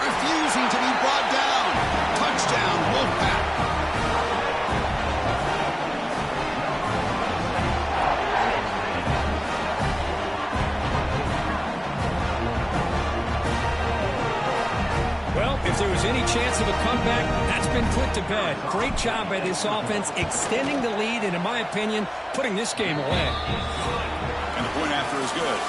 Refusing to be brought down. Touchdown, Wolfpack. Well, if there was any chance of a comeback, that's been put to bed. Great job by this offense extending the lead and, in my opinion, putting this game away. And the point after is good.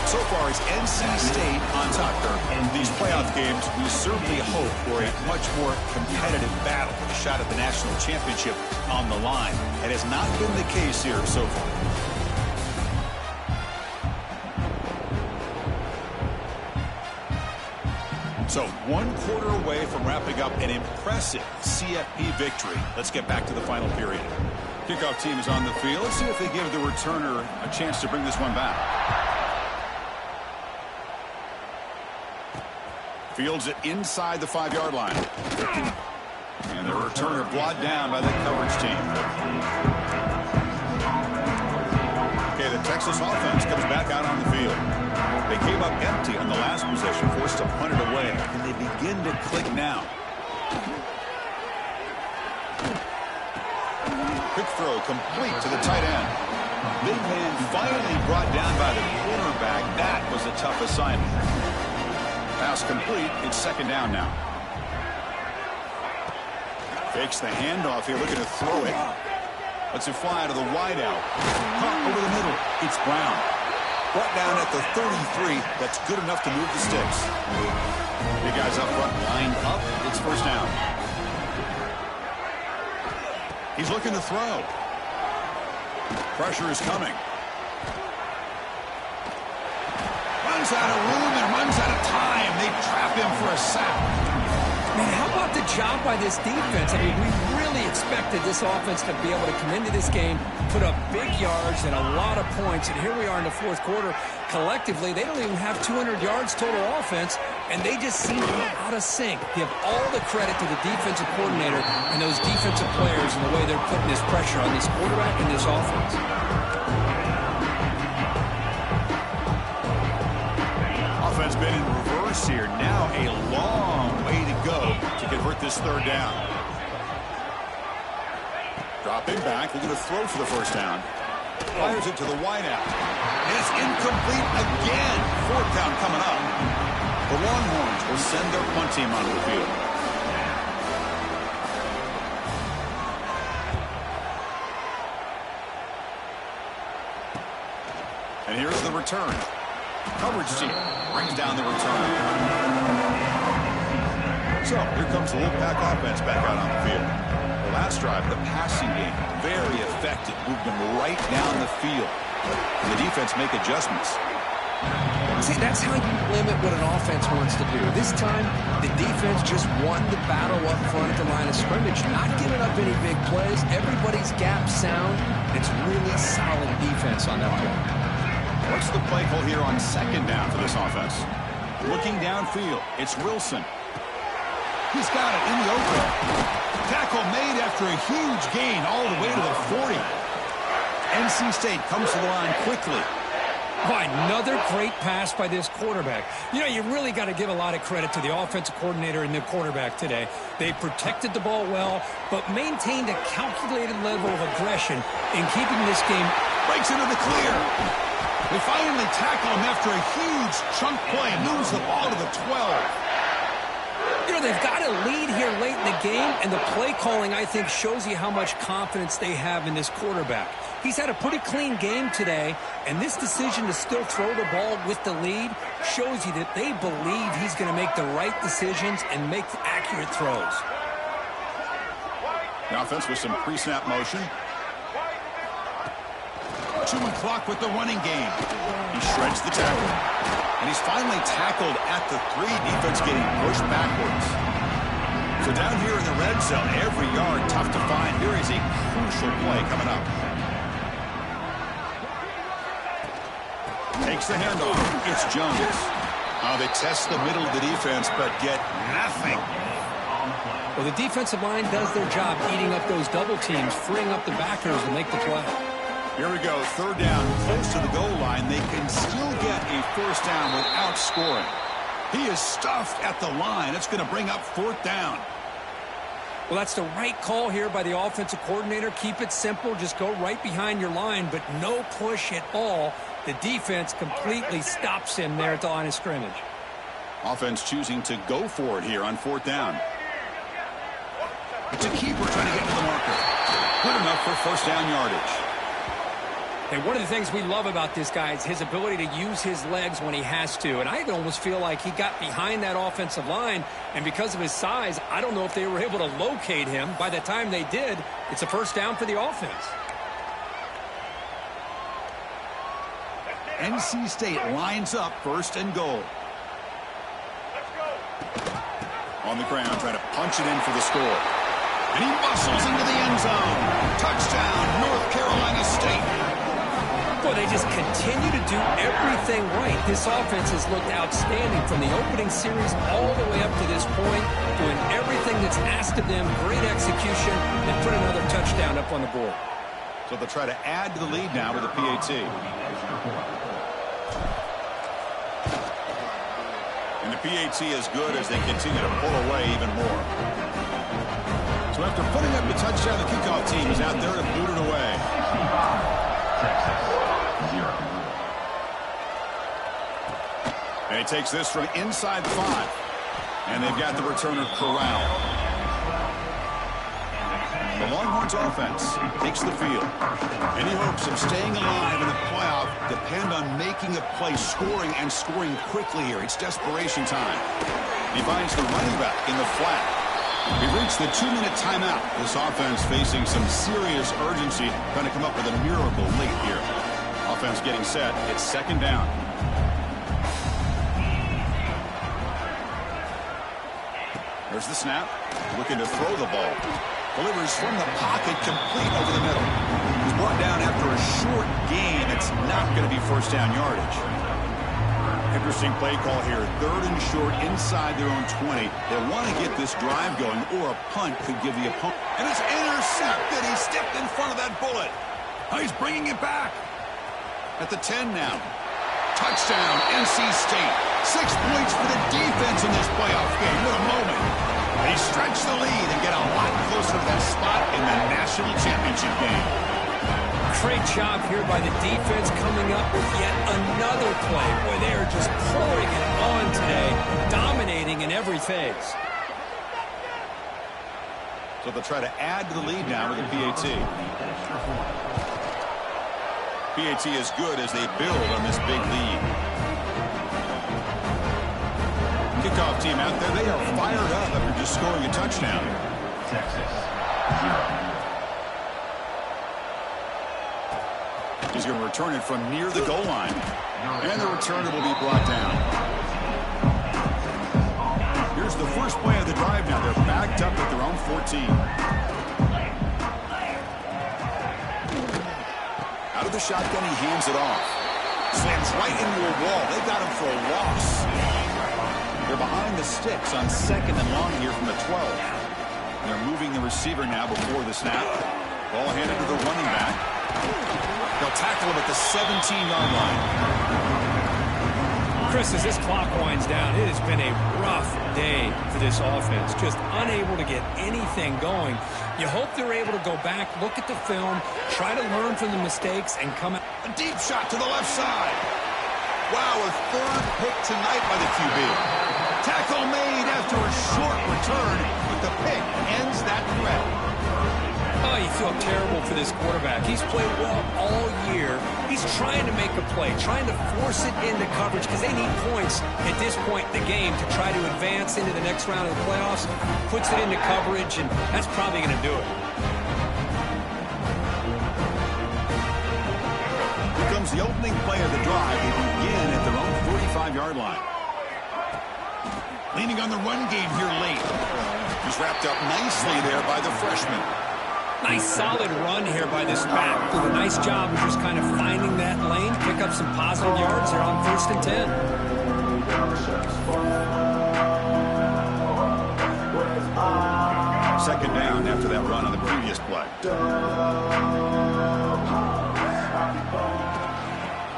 So far, it's NC State on top. In these playoff games, we certainly hope for a much more competitive battle, a shot at the national championship on the line. It has not been the case here so far. So 1 quarter away from wrapping up an impressive CFP victory. Let's get back to the final period. Kickoff team is on the field. Let's see if they give the returner a chance to bring this one back. Fields it inside the 5-yard line. And the returner brought down by the coverage team. Okay, the Texas offense comes back out on the field. They came up empty on the last possession, forced to punt it away. And they begin to click now. Quick throw complete to the tight end. Big man finally brought down by the cornerback. That was a tough assignment. Pass complete. It's 2nd down now. Fakes the handoff here, looking to throw it. Lets it fly to the wideout. Caught over the middle. It's Brown. Brought down at the 33. That's good enough to move the sticks. Big guys up front, lined up. It's 1st down. He's looking to throw. Pressure is coming. Runs out of room and runs out of time. They trap him for a sack. Man, how about the job by this defense? I mean, we really expected this offense to be able to come into this game, put up big yards and a lot of points. And here we are in the 4th quarter. Collectively, they don't even have 200 yards total offense, and they just seem to be out of sync. Give all the credit to the defensive coordinator and those defensive players and the way they're putting this pressure on this quarterback and this offense. Offense been in reverse here. Now a long way to go to convert this 3rd down. Dropping back, looking to throw for the 1st down. Fires it to the wideout. And it's incomplete again. 4th down coming up. The Longhorns will send their punt team onto the field. And here's the return. Coverage team brings down the return. So here comes the Wolfpack offense back out on the field. The last drive, the passing game, very effective. Moved them right down the field. And the defense make adjustments. See, that's how you limit what an offense wants to do. This time, the defense just won the battle up front at the line of scrimmage. Not giving up any big plays. Everybody's gap sound. It's really solid defense on that one. What's the play call here on 2nd down for this offense? Looking downfield, it's Wilson. He's got it in the open. Tackle made after a huge gain all the way to the 40. NC State comes to the line quickly. Oh, another great pass by this quarterback. You know, you really got to give a lot of credit to the offensive coordinator and the quarterback today. They protected the ball well, but maintained a calculated level of aggression in keeping this game. Breaks into the clear. They finally tackle him after a huge chunk play. Moves the ball to the 12. You know, they've got a lead here late in the game, and the play calling, I think, shows you how much confidence they have in this quarterback. He's had a pretty clean game today, and this decision to still throw the ball with the lead shows you that they believe he's going to make the right decisions and make accurate throws. The offense with some pre-snap motion. 2-minute clock with the running game. He shreds the tackle. And he's finally tackled at the 3. Defense getting pushed backwards. So down here in the red zone, every yard tough to find. Here is a crucial play coming up. Takes the handoff. It's Jones. They test the middle of the defense, but get nothing. Well, the defensive line does their job eating up those double teams, freeing up the backers to make the play. Here we go, 3rd down, close to the goal line. They can still get a 1st down without scoring. He is stuffed at the line. It's going to bring up 4th down. Well, that's the right call here by the offensive coordinator. Keep it simple. Just go right behind your line, but no push at all. The defense completely stops him there at the line of scrimmage. Offense choosing to go for it here on 4th down. It's a keeper trying to get to the marker. Good enough for 1st down yardage. And one of the things we love about this guy is his ability to use his legs when he has to. And I almost feel like he got behind that offensive line, and because of his size, I don't know if they were able to locate him. By the time they did, it's a 1st down for the offense. NC State lines up 1st and goal. On the ground, trying to punch it in for the score. And he muscles into the end zone. Touchdown, North Carolina State. Well, they just continue to do everything right. This offense has looked outstanding from the opening series all the way up to this point, doing everything that's asked of them, great execution, and put another touchdown up on the board. So they'll try to add to the lead now with a PAT. And the PAT is good as they continue to pull away even more. So after putting up the touchdown, the kickoff team is out there to boot it away. And he takes this from inside the 5. And they've got the returner corralled. The Longhorns offense takes the field. Any hopes of staying alive in the playoff depend on making a play, scoring, and scoring quickly here. It's desperation time. He finds the running back in the flat. We've reached the 2-minute timeout. This offense facing some serious urgency, trying to come up with a miracle late here. Offense getting set. It's second down. There's the snap. Looking to throw the ball. Delivers from the pocket, complete over the middle. He's brought down after a short gain. It's not going to be first down yardage. Interesting play call here. 3rd and short inside their own 20. They want to get this drive going, or a punt could give the opponent. And it's intercepted. He stepped in front of that bullet. Oh, he's bringing it back. At the 10 now. Touchdown, NC State. 6 points for the defense in this playoff game. What a moment. They stretch the lead and get a lot closer to that spot in the national championship game. Great job here by the defense coming up with yet another play. Boy, they are just pouring it on today, dominating in every phase. So they'll try to add to the lead now with a PAT. PAT is good as they build on this big lead. Kickoff team out there, they are fired up after just scoring a touchdown. Texas, 0. He's going to return it from near the goal line. And the returner will be brought down. Here's the first play of the drive now. They're backed up at their own 14. Out of the shotgun, he hands it off. Slams right into a wall. They got him for a loss. They're behind the sticks on 2nd and long here from the 12. They're moving the receiver now before the snap. Ball handed to the running back. They'll tackle him at the 17-yard line. Chris, as this clock winds down, it has been a rough day for this offense. Just unable to get anything going. You hope they're able to go back, look at the film, try to learn from the mistakes, and come out. A deep shot to the left side. Wow, a 3rd pick tonight by the QB. Tackle made after a short return, but the pick ends that threat. Oh, you feel terrible for this quarterback. He's played well all year. He's trying to make a play, trying to force it into coverage because they need points at this point in the game to try to advance into the next round of the playoffs. Puts it into coverage, and that's probably going to do it. Here comes the opening play of the drive. They begin at their own 45-yard line. Leaning on the run game here late. He's wrapped up nicely there by the freshman. Nice solid run here by this back. Did a nice job of just kind of finding that lane, pick up some positive yards there on 1st and 10. Second down after that run on the previous play.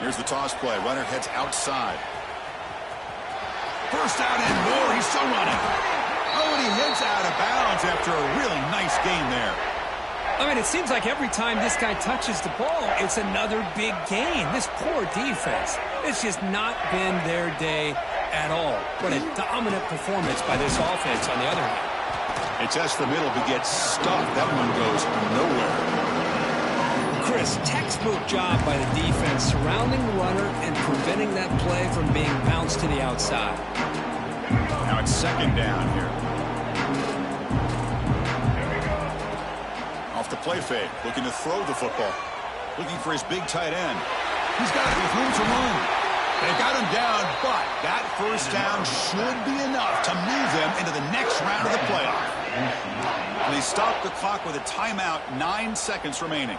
Here's the toss play. Runner heads outside. First out and more. He's still running. Oh, and he heads out of bounds after a really nice gain there. I mean, it seems like every time this guy touches the ball, it's another big gain. This poor defense, it's just not been their day at all. What a dominant performance by this offense on the other hand. It tests the middle but gets stuffed. That one goes nowhere. Chris, textbook job by the defense surrounding the runner and preventing that play from being bounced to the outside. Now it's second down here. Off the play fake, looking to throw the football. Looking for his big tight end. He's got it with room to run. They got him down, but that first down should be enough to move them into the next round. And they stop the clock with a timeout, 9 seconds remaining.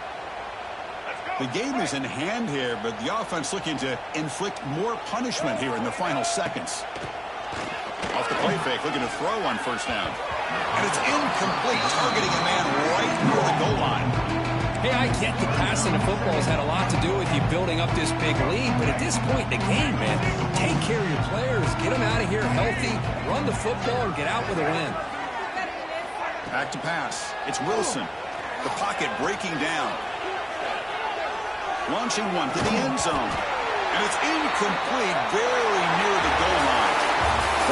The game is in hand here, but the offense looking to inflict more punishment here in the final seconds. Off the play fake, looking to throw on first down. And it's incomplete, targeting a man right near the goal line. Hey, I get the passing of football has had a lot to do with you building up this big lead, but at this point in the game, man, take care of your players, get them out of here healthy, run the football, and get out with a win. Back to pass. It's Wilson. The pocket breaking down. Launching one to the end zone. And it's incomplete, very near the goal line.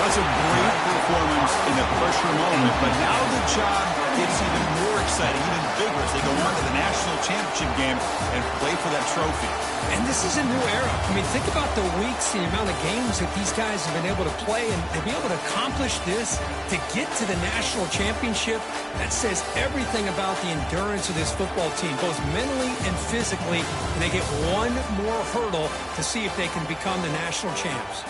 That's a great performance in the pressure moment, but now the job gets even more exciting, even bigger as they go on to the national championship game and play for that trophy. And this is a new era. I mean, think about the weeks, the amount of games that these guys have been able to play, and to be able to accomplish this, to get to the national championship, that says everything about the endurance of this football team, both mentally and physically, and they get one more hurdle to see if they can become the national champs.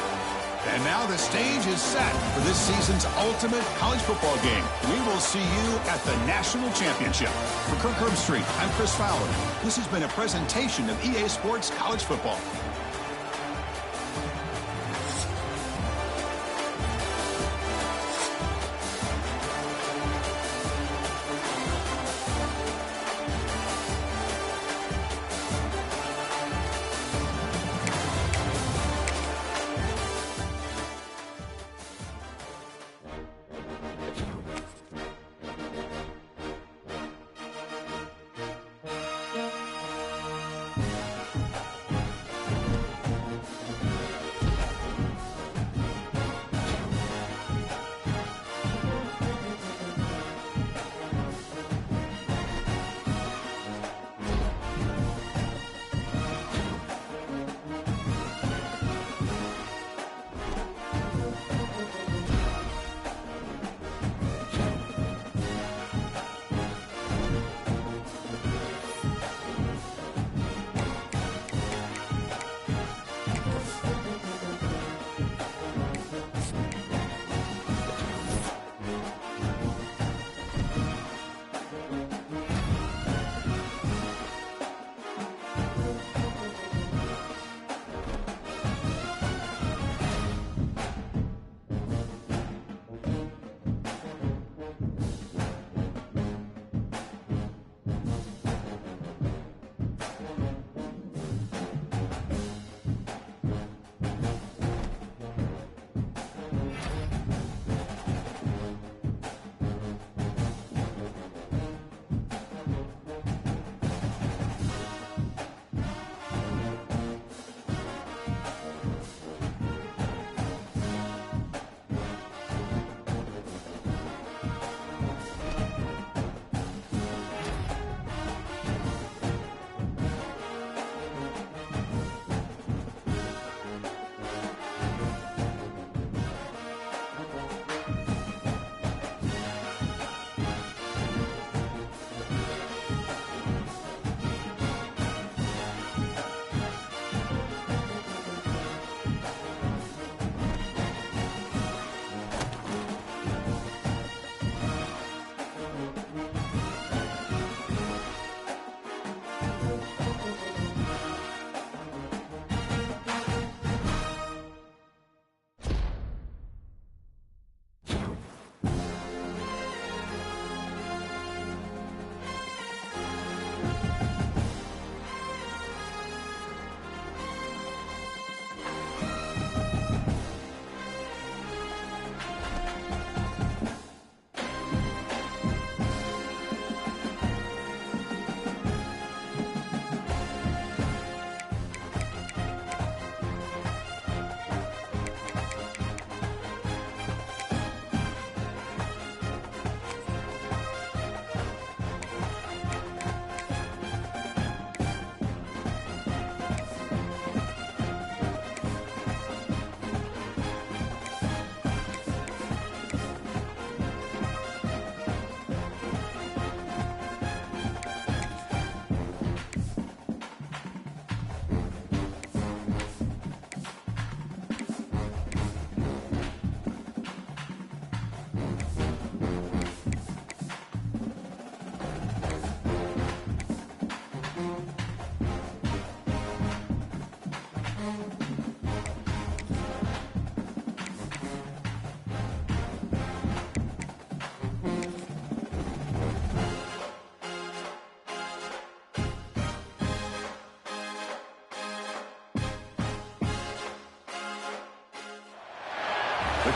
And now the stage is set for this season's ultimate college football game. We will see you at the national championship. For Kirk Herbstreit, I'm Chris Fowler. This has been a presentation of EA Sports College Football.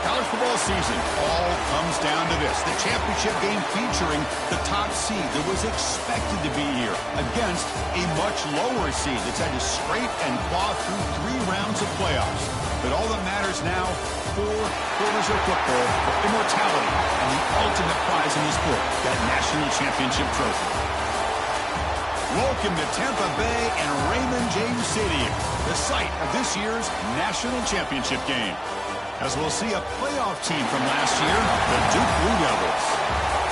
College football season all comes down to this. The championship game featuring the top seed that was expected to be here against a much lower seed that's had to scrape and claw through 3 rounds of playoffs. But all that matters now, 4 quarters of football for immortality and the ultimate prize in the sport, that national championship trophy. Welcome to Tampa Bay and Raymond James Stadium, the site of this year's national championship game. As we'll see a playoff team from last year, the Duke Blue Devils,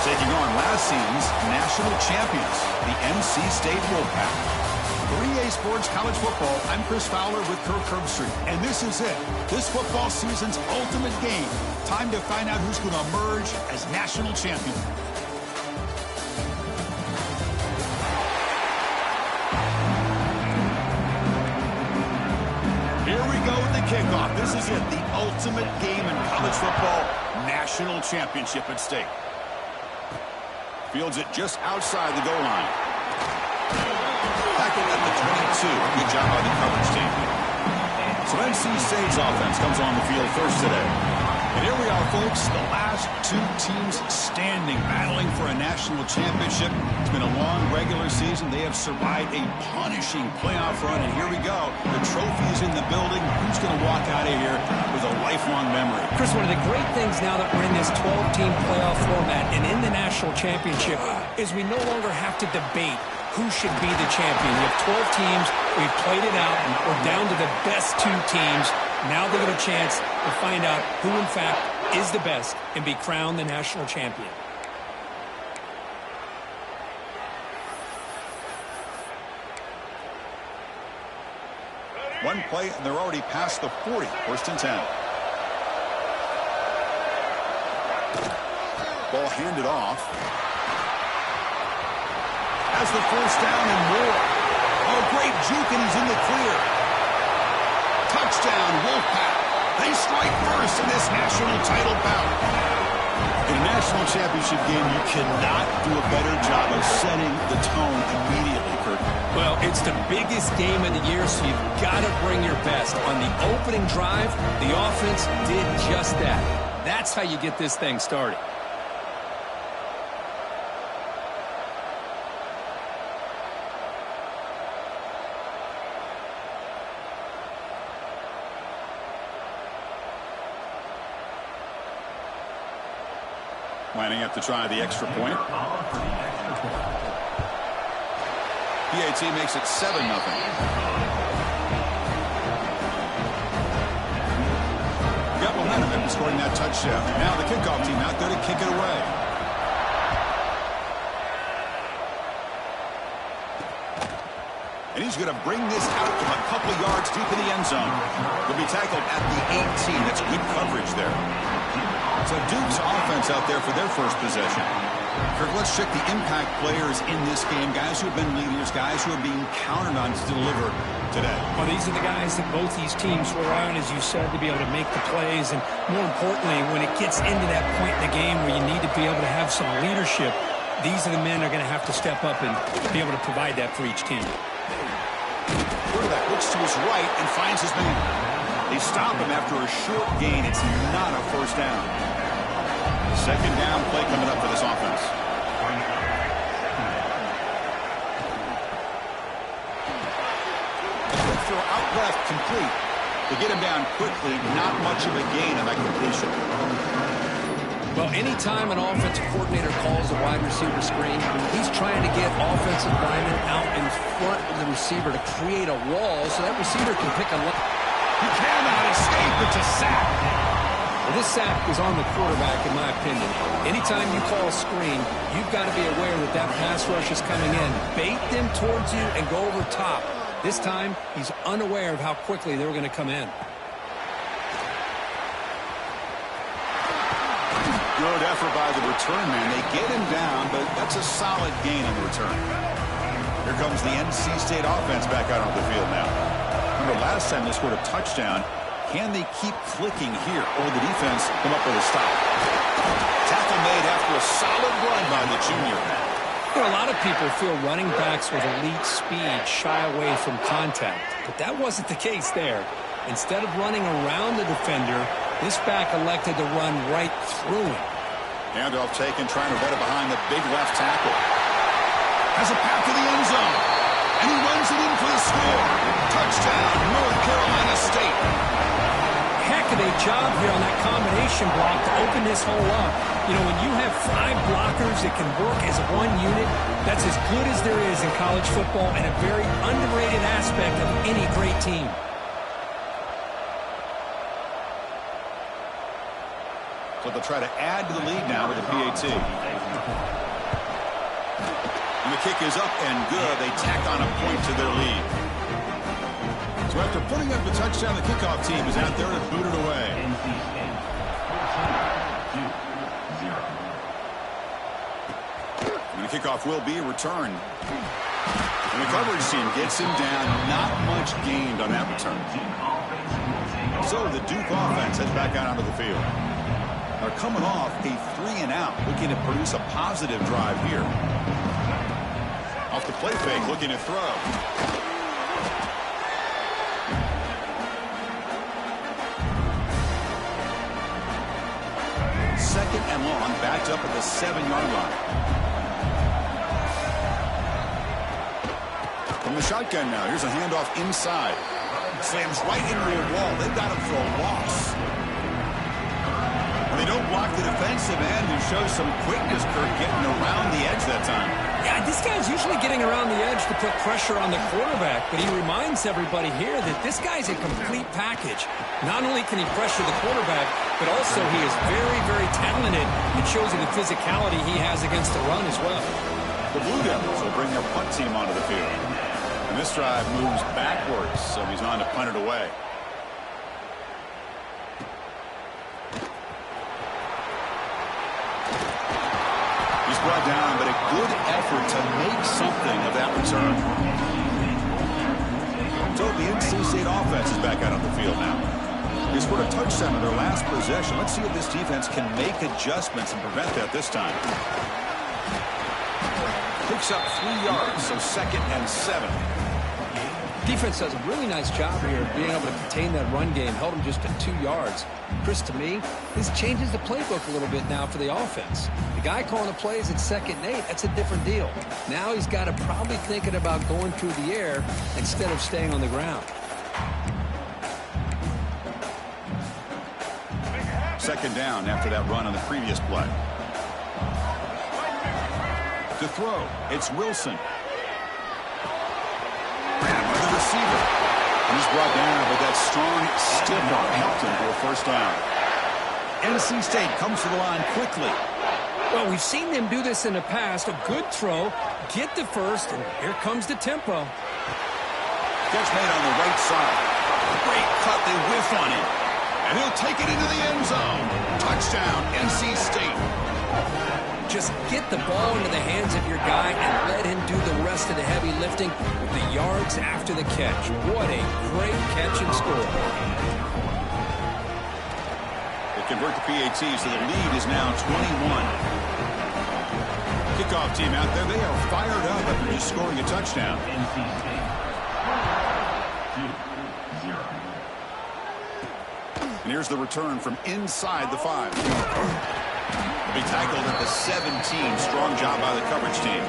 taking on last season's national champions, the NC State Wolfpack. For EA Sports College Football, I'm Chris Fowler with Kirk Herbstreit, and this is it. This football season's ultimate game. Time to find out who's going to emerge as national champion. Here we go with the kickoff. This is it, the ultimate game in college football, national championship at stake. Fields it just outside the goal line. Tackled at the 22. Good job by the coverage team. So NC State's offense comes on the field first today. And here we are, folks, the last 2 teams standing, battling for a national championship. It's been a long regular season. They have survived a punishing playoff run, and here we go. The trophy is in the building. Who's going to walk out of here with a lifelong memory? Chris, one of the great things now that we're in this 12-team playoff format and in the national championship is we no longer have to debate who should be the champion. You have 12 teams. We've played it out. We're down to the best 2 teams. Now they get a chance to find out who, in fact, is the best and be crowned the national champion. One play, and they're already past the 40. First and 10. Ball handed off. Has the first down and more. Oh, great juke, and he's in the clear. Touchdown, Wolfpack. They strike first in this national title bout. In a national championship game, you cannot do a better job of setting the tone immediately, Kurt. Well, it's the biggest game of the year, so you've got to bring your best. On the opening drive, the offense did just that. That's how you get this thing started. Lining up to try the extra point. PAT makes it 7-0. Got momentum after scoring that touchdown. Now the kickoff team out there to kick it away. And he's going to bring this out from a couple yards deep in the end zone. He'll be tackled at the 18. That's good coverage there. So Duke's offense out there for their first possession. Kirk, let's check the impact players in this game. Guys who have been leaders, guys who are being counted on to deliver today. Well, these are the guys that both these teams rely on, as you said, to be able to make the plays. And more importantly, when it gets into that point in the game where you need to be able to have some leadership, these are the men that are going to have to step up and be able to provide that for each team. Quarterback looks to his right and finds his man. They stop him after a short gain. It's not a first down. Second down play coming up for this offense. Throw out left, complete. They get him down quickly. Not much of a gain on that completion. Well, anytime an offensive coordinator calls a wide receiver screen, he's trying to get offensive linemen out in front of the receiver to create a wall so that receiver can pick a left. He cannot escape. It's a sack. Well, this sack is on the quarterback, in my opinion. Anytime you call a screen, you've got to be aware that that pass rush is coming in. Bait them towards you and go over top. This time, he's unaware of how quickly they were going to come in. Good effort by the return man. They get him down, but that's a solid gain on the return. Here comes the NC State offense back out on the field now. Remember, last time they scored a touchdown. Can they keep clicking here, or the defense come up with a stop? Tackle made after a solid run by the junior. You know, a lot of people feel running backs with elite speed shy away from contact, but that wasn't the case there. Instead of running around the defender, This back elected to run right through him. Handoff taken, trying to run it behind the big left tackle. Has a path to the end zone. And he runs it in for the score. Touchdown, North Carolina State. Heck of a job here on that combination block to open this hole up. You know, when you have 5 blockers that can work as one unit, that's as good as there is in college football and a very underrated aspect of any great team. So they'll try to add to the lead now with the PAT. And the kick is up and good. They tack on a point to their lead. So after putting up the touchdown, the kickoff team is out there to boot it away. And the kickoff will be returned. And the coverage team gets him down. Not much gained on that return. So the Duke offense heads back out onto the field. They're coming off a 3-and-out, looking to produce a positive drive here. Off the play fake, looking to throw. Second and long, backed up at the 7-yard line. From the shotgun now, here's a handoff inside. Slams right into a wall. They've got him for a loss. They don't block the defensive end, who shows some quickness, Kirk, getting around the edge that time. Yeah, this guy's usually getting around the edge to put pressure on the quarterback, but he reminds everybody here that this guy's a complete package. Not only can he pressure the quarterback, but also he is very, very talented. It shows you the physicality he has against the run as well. The Blue Devils will bring their punt team onto the field. And this drive moves backwards, so he's on to punt it away. Brought down, but a good effort to make something of that return. So the NC State offense is back out on the field now. They scored a touchdown in their last possession. Let's see if this defense can make adjustments and prevent that this time. Picks up 3 yards, so 2nd and 7. Defense does a really nice job here of being able to contain that run game, held them just at 2 yards. Chris, to me, this changes the playbook a little bit now for the offense. The guy calling the plays at 2nd and 8, that's a different deal. Now he's got to probably thinking about going through the air instead of staying on the ground. 2nd down after that run on the previous play. To throw, it's Wilson. The receiver. And he's brought down, but that strong stiff arm helped him to a 1st down. NC State comes to the line quickly. Well, we've seen them do this in the past. A good throw, get the 1st, and here comes the tempo. Catch made on the right side. Great cut, they whiff on him. And he'll take it into the end zone. Touchdown, NC State. Just get the ball into the hands of your guy and let him do the rest of the heavy lifting with the yards after the catch. What a great catch and score. They convert the PAT, so the lead is now 21. Kickoff team out there, they are fired up after just scoring a touchdown. And here's the return from inside the 5. Be tackled at the 17. Strong job by the coverage team.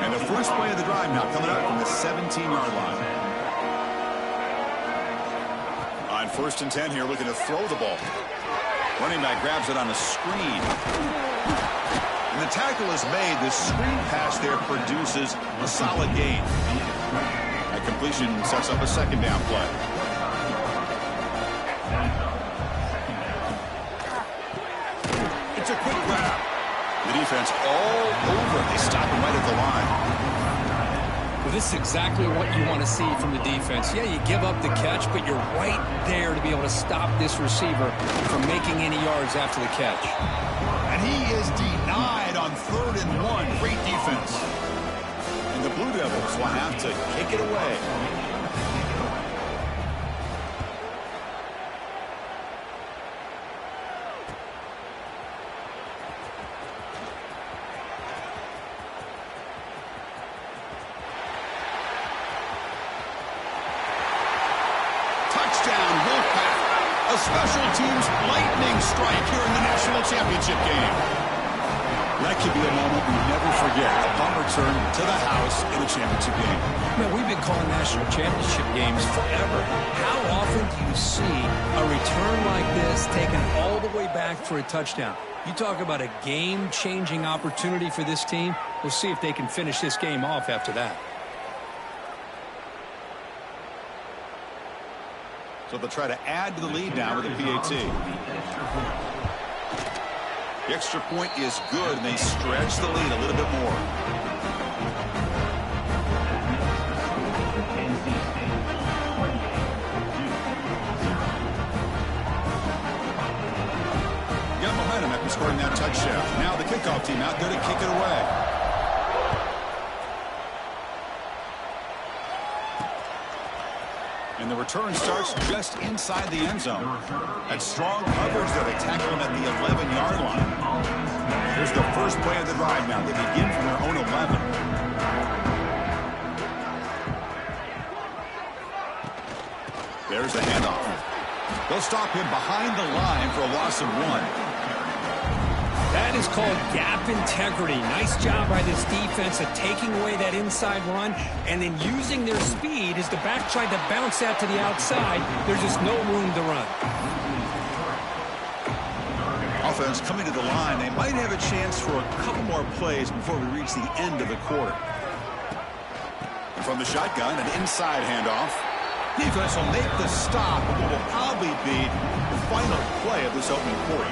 And the first play of the drive now coming up from the 17-yard line. On 1st and 10 here, looking to throw the ball. Running back grabs it on a screen. And the tackle is made. The screen pass there produces a solid gain. That completion sets up a 2nd down play. It's a quick grab. The defense all over. They stop him right at the line. Well, this is exactly what you want to see from the defense. Yeah, you give up the catch, but you're right there to be able to stop this receiver from making any yards after the catch. And he is denied on 3rd and 1. Great defense. And the Blue Devils will have to kick it away. special teams lightning strike here in the national championship game. That could be a moment we never forget upon return to the house in a championship game. Man, we've been calling national championship games forever. How often do you see a return like this taken all the way back for a touchdown? You talk about a game-changing opportunity for this team. We'll see if they can finish this game off after that. So they'll try to add to the lead now with a PAT. The extra point is good, and they stretch the lead a little bit more. Got behind him after scoring that touchdown. Now the kickoff team out there to kick it away. And the return starts just inside the end zone. That strong coverage there. They tackle him at the 11-yard line. Here's the first play of the drive now. They begin from their own 11. There's the handoff. They'll stop him behind the line for a loss of 1. That is called gap integrity. Nice job by this defense of taking away that inside run and then using their speed as the back tried to bounce that to the outside. There's just no room to run. Offense coming to the line. They might have a chance for a couple more plays before we reach the end of the quarter. And from the shotgun, an inside handoff. Defense will make the stop, but what will probably be the final play of this opening quarter.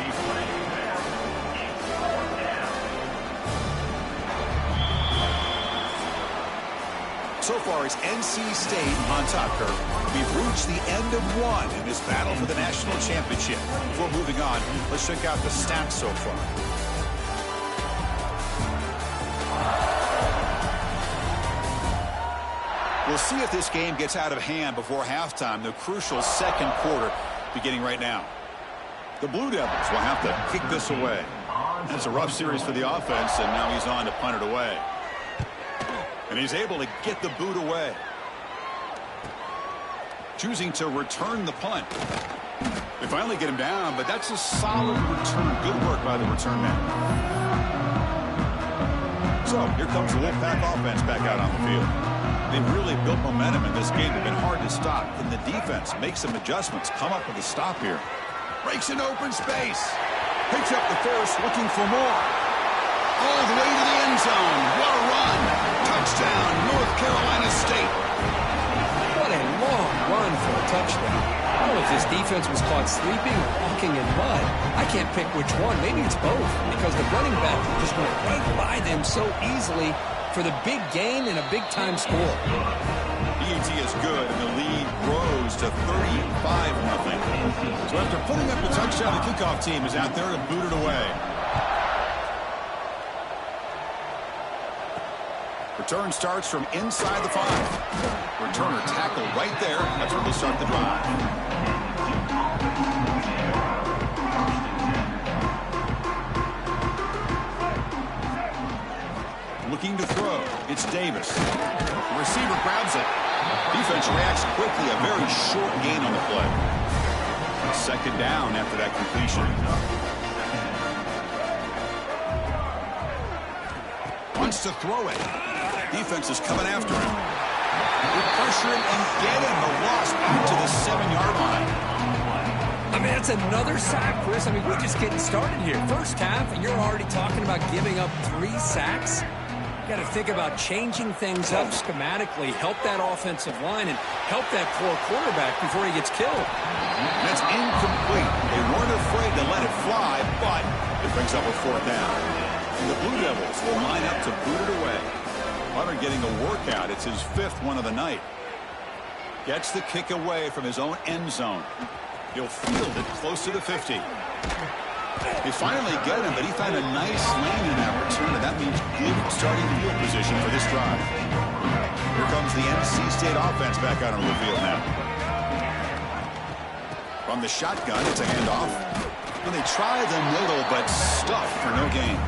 So far, it's NC State on top, Kirk. We've reached the end of one in this battle for the national championship. Before moving on, let's check out the stats so far. We'll see if this game gets out of hand before halftime, the crucial second quarter beginning right now. The Blue Devils will have to kick this away. It's a rough series for the offense, and now he's on to punt it away. And he's able to get the boot away. Choosing to return the punt. They finally get him down, but that's a solid return. Good work by the return man. So here comes the Wolfpack offense back out on the field. They've really built momentum in this game. They've been hard to stop. And the defense makes some adjustments. Come up with a stop here. Breaks an open space. Picks up the first, looking for more. All the way to the end zone. What a run. Touchdown, North Carolina State. What a long run for a touchdown. I don't know if this defense was caught sleeping or walking in mud. I can't pick which one. Maybe it's both, because the running back just went right by them so easily for the big gain and a big-time score. PAT is good, and the lead grows to 35-0. So after putting up the touchdown, the kickoff team is out there to boot it away. Return starts from inside the 5. Returner tackled right there. That's where they'll start the drive. Looking to throw. It's Davis. The receiver grabs it. Defense reacts quickly. A very short gain on the play. Second down after that completion. Wants to throw it. Defense is coming after him. They pressure him and get him. A loss back to the 7-yard line. I mean, that's another sack, Chris. I mean, we're just getting started here. First half, and you're already talking about giving up 3 sacks. You got to think about changing things up schematically, help that offensive line, and help that poor quarterback before he gets killed. That's incomplete. They weren't afraid to let it fly, but it brings up a 4th down. And the Blue Devils will line up to boot it away. Hunter getting a workout. It's his 5th one of the night. Gets the kick away from his own end zone. He'll field it close to the 50. They finally get him, but he found a nice lane in that return, and that means good starting field position for this drive. Here comes the NC State offense back out on the field now. From the shotgun, it's a handoff. And they try the middle, but stuffed for no gain.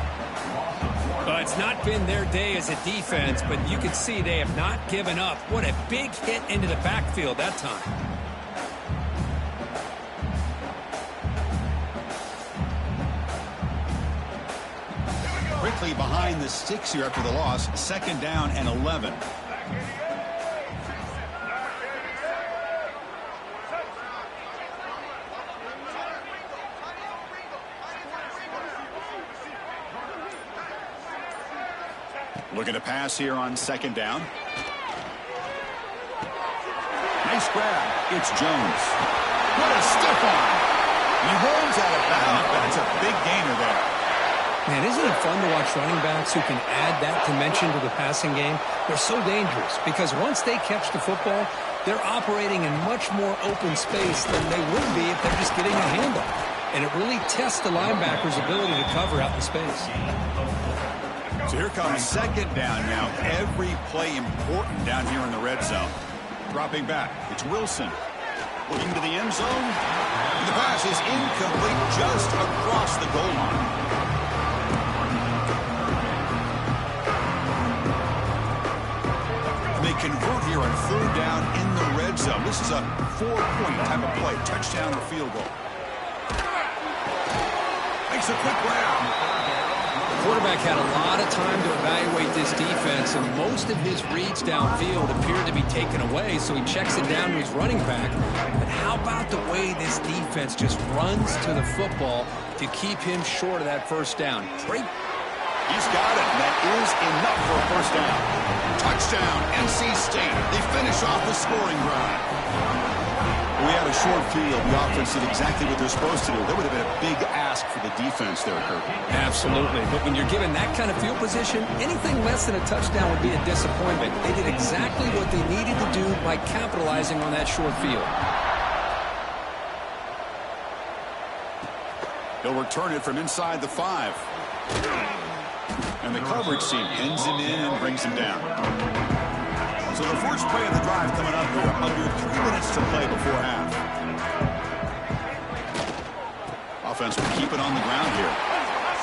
It's not been their day as a defense, but you can see they have not given up. What a big hit into the backfield that time. quickly behind the sticks here after the loss. 2nd down and 11. Looking to pass here on 2nd down. Nice grab. It's Jones. What a stiff arm. He rolls out of bounds, but it's a big gainer there. Man, isn't it fun to watch running backs who can add that dimension to the passing game? They're so dangerous because once they catch the football, they're operating in much more open space than they would be if they're just getting a handoff. And it really tests the linebacker's ability to cover out in space. So here comes 2nd down now. Every play important down here in the red zone. Dropping back. It's Wilson. Looking to the end zone. The pass is incomplete just across the goal line. They convert here on 3rd down in the red zone. This is a 4-point type of play. Touchdown or field goal. Makes a quick grab. The quarterback had a lot of time to evaluate this defense, and most of his reads downfield appeared to be taken away, so he checks it down to his running back. But how about the way this defense just runs to the football to keep him short of that 1st down? Great. He's got it. That is enough for a 1st down. Touchdown, NC State. They finish off the scoring drive. We had a short field. The offense did exactly what they're supposed to do. That would have been a big ask for the defense there, Kirk. Absolutely. But when you're given that kind of field position, anything less than a touchdown would be a disappointment. They did exactly what they needed to do by capitalizing on that short field. They'll return it from inside the 5. And the coverage team pins him in and brings him down. So the first play of the drive coming up here, under 3 minutes to play before half. Offense will keep it on the ground here.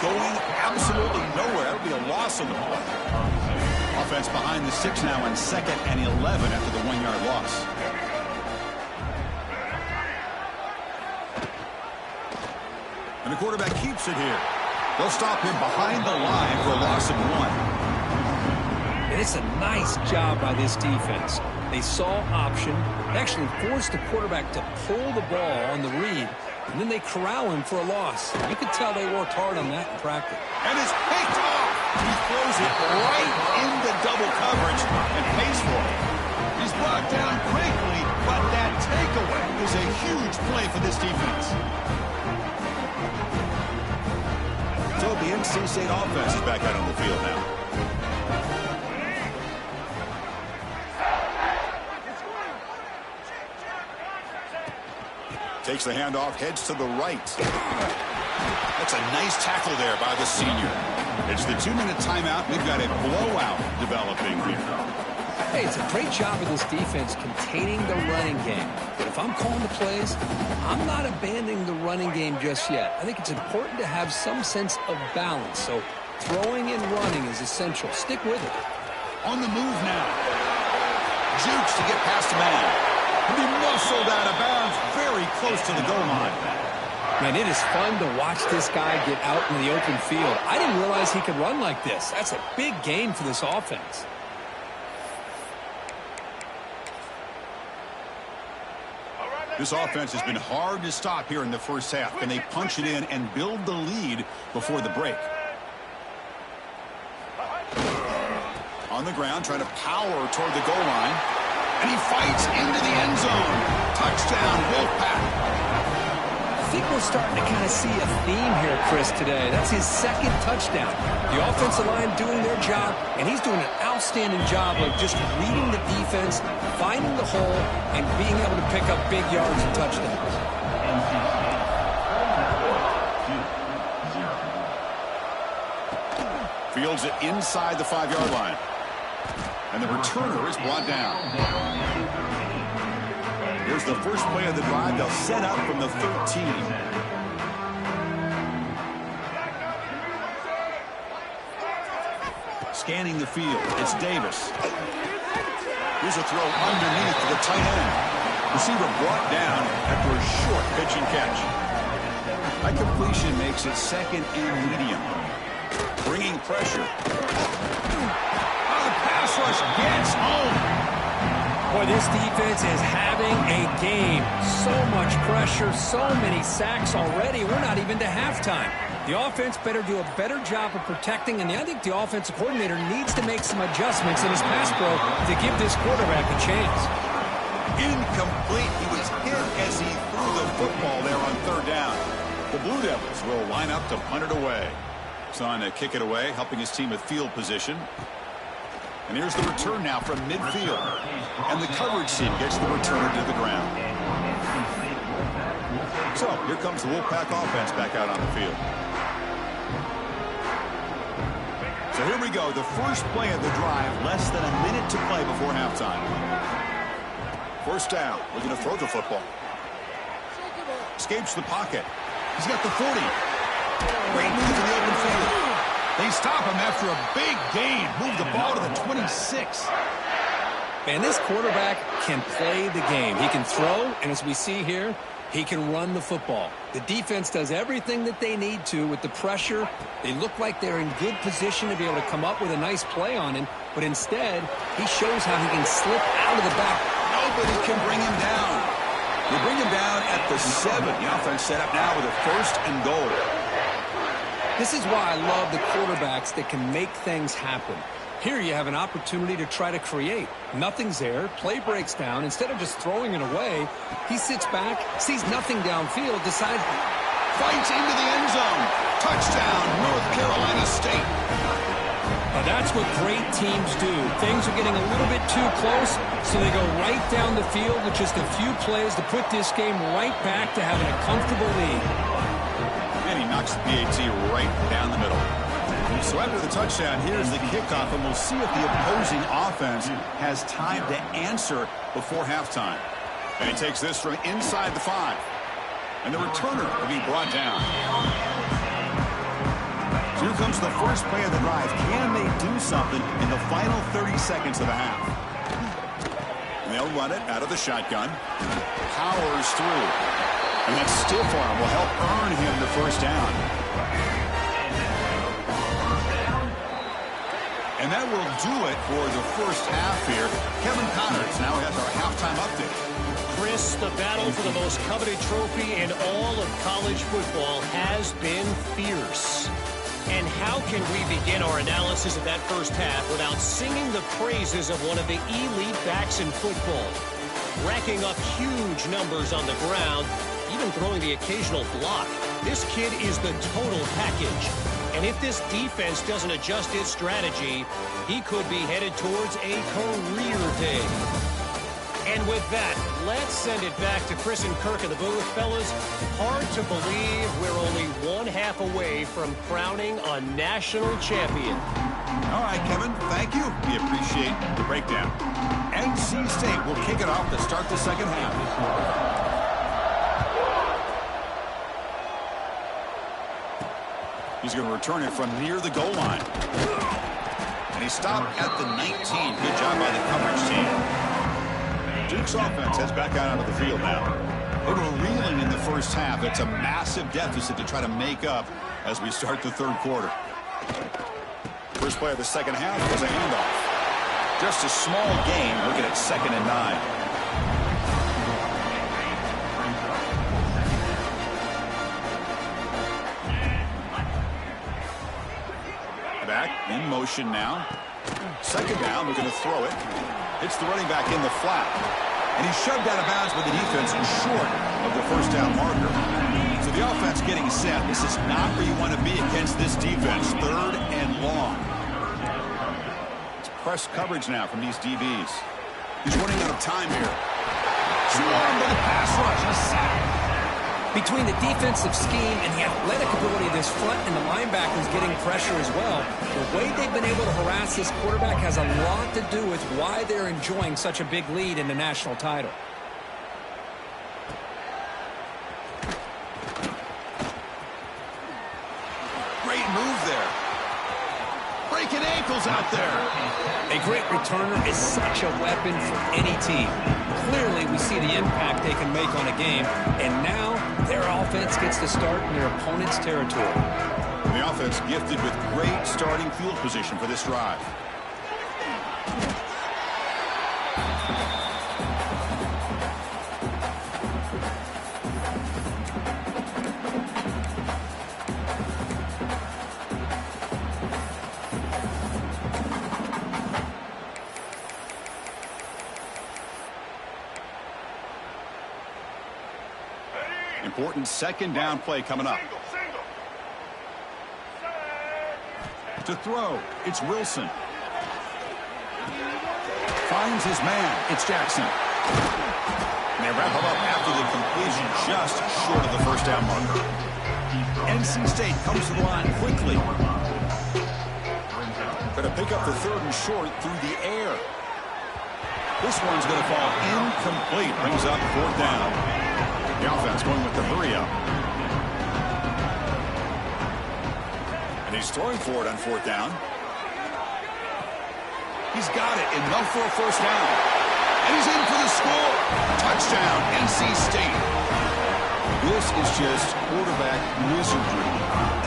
Going absolutely nowhere. That would be a loss on the play. Offense behind the 6 now on 2nd and 11 after the 1-yard loss. And the quarterback keeps it here. They'll stop him behind the line for a loss of 1. It's a nice job by this defense. They saw option, actually forced the quarterback to pull the ball on the read, and then they corral him for a loss. You could tell they worked hard on that in practice. And it's picked off. He throws it right into double coverage and pays for it. He's brought down quickly, but that takeaway is a huge play for this defense. So the NC State offense is back out on the field now. Takes the handoff, heads to the right. That's a nice tackle there by the senior. It's the 2-minute timeout. We've got a blowout developing here. Hey, it's a great job of this defense containing the running game. But if I'm calling the plays, I'm not abandoning the running game just yet. I think it's important to have some sense of balance. So throwing and running is essential. Stick with it. On the move now. Jukes to get past the man. He muscled out of bounds very close to the goal line. Man, it is fun to watch this guy get out in the open field. I didn't realize he could run like this. That's a big gain for this offense. This offense has been hard to stop here in the first half. Can they punch it in and build the lead before the break? On the ground, trying to power toward the goal line. And he fights into the end zone. Touchdown, Wolfpack. I think we're starting to kind of see a theme here, Chris, today. That's his 2nd touchdown. The offensive line doing their job, and he's doing an outstanding job of just reading the defense, finding the hole, and being able to pick up big yards and touchdowns. Fields it inside the 5-yard line. And the returner is brought down. Here's the first play of the drive. They'll set up from the 13. Scanning the field. It's Davis. Here's a throw underneath to the tight end. Receiver brought down after a short pitch and catch. That completion makes it 2nd and medium. Bringing pressure. Oh, the pass rush gets home. Boy, this defense is having a game. So much pressure, so many sacks already. We're not even to halftime. The offense better do a better job of protecting, and I think the offensive coordinator needs to make some adjustments in his pass pro to give this quarterback a chance. Incomplete. He was hit as he threw the football there on third down. The Blue Devils will line up to punt it away. He's on to kick it away, helping his team with field position. And here's the return now from midfield. And the coverage team gets the returner to the ground. So here comes the Wolfpack offense back out on the field. So here we go, the first play of the drive, less than a minute to play before halftime. First down, we're going to throw the football. Escapes the pocket. He's got the 40. Great move in the open field. They stop him after a big gain. Move the ball to the 26. And this quarterback can play the game. He can throw, and as we see here, he can run the football. The defense does everything that they need to with the pressure. They look like they're in good position to be able to come up with a nice play on him, but instead, he shows how he can slip out of the back. Nobody can bring him down. They bring him down at the 7. The offense set up now with a 1st and goal. This is why I love the quarterbacks that can make things happen. Here you have an opportunity to try to create. Nothing's there. Play breaks down. Instead of just throwing it away, he sits back, sees nothing downfield, decides, fights into the end zone. Touchdown, North Carolina State. Now that's what great teams do. Things are getting a little bit too close, so they go right down the field with just a few plays to put this game right back to having a comfortable lead. And he knocks the PAT right down the middle. So after the touchdown, here's the kickoff, and we'll see if the opposing offense has time to answer before halftime. And he takes this from inside the 5. And the returner will be brought down. So here comes the first play of the drive. Can they do something in the final 30 seconds of the half? And they'll run it out of the shotgun. Powers through. And that stiff arm will help earn him the first down. And that will do it for the first half here. Kevin Connors now has our halftime update. Chris, the battle for the most coveted trophy in all of college football has been fierce. And how can we begin our analysis of that first half without singing the praises of one of the elite backs in football? Racking up huge numbers on the ground, even throwing the occasional block. This kid is the total package. And if this defense doesn't adjust its strategy, he could be headed towards a career day. And with that, let's send it back to Chris and Kirk in the booth. Fellas, hard to believe we're only one half away from crowning a national champion. All right, Kevin, thank you. We appreciate the breakdown. NC State will kick it off to start the second half. He's going to return it from near the goal line. And he stopped at the 19. Good job by the coverage team. Duke's offense heads back out onto the field now. They were reeling in the first half. It's a massive deficit to try to make up as we start the third quarter. First play of the second half was a handoff. Just a small gain, looking at 2nd and 9. In motion now. Second down, we're going to throw it. Hits the running back in the flat. And he's shoved out of bounds by the defense short of the first down marker. So the offense getting set. This is not where you want to be against this defense. 3rd and long. It's press coverage now from these DBs. He's running out of time here. Swarmed by the pass rush. A sack. Between the defensive scheme and the athletic ability of this front and the linebackers getting pressure as well, the way they've been able to harass this quarterback has a lot to do with why they're enjoying such a big lead in the national title. Great move there. Breaking ankles out there. A great returner is such a weapon for any team. Clearly, we see the impact they can make on a game, and now their offense gets to start in their opponent's territory. The offense gifted with great starting field position for this drive. Important second down play coming up. To throw, it's Wilson. Finds his man, it's Jackson. And they wrap him up after the completion, just short of the first down marker. NC State comes to the line quickly. Going to pick up the third and short through the air. This one's going to fall incomplete. Brings up fourth down. The offense going with the hurry up. And he's throwing for it on fourth down. He's got it. Enough for a first down. And he's in for the score. Touchdown, NC State. This is just quarterback wizardry.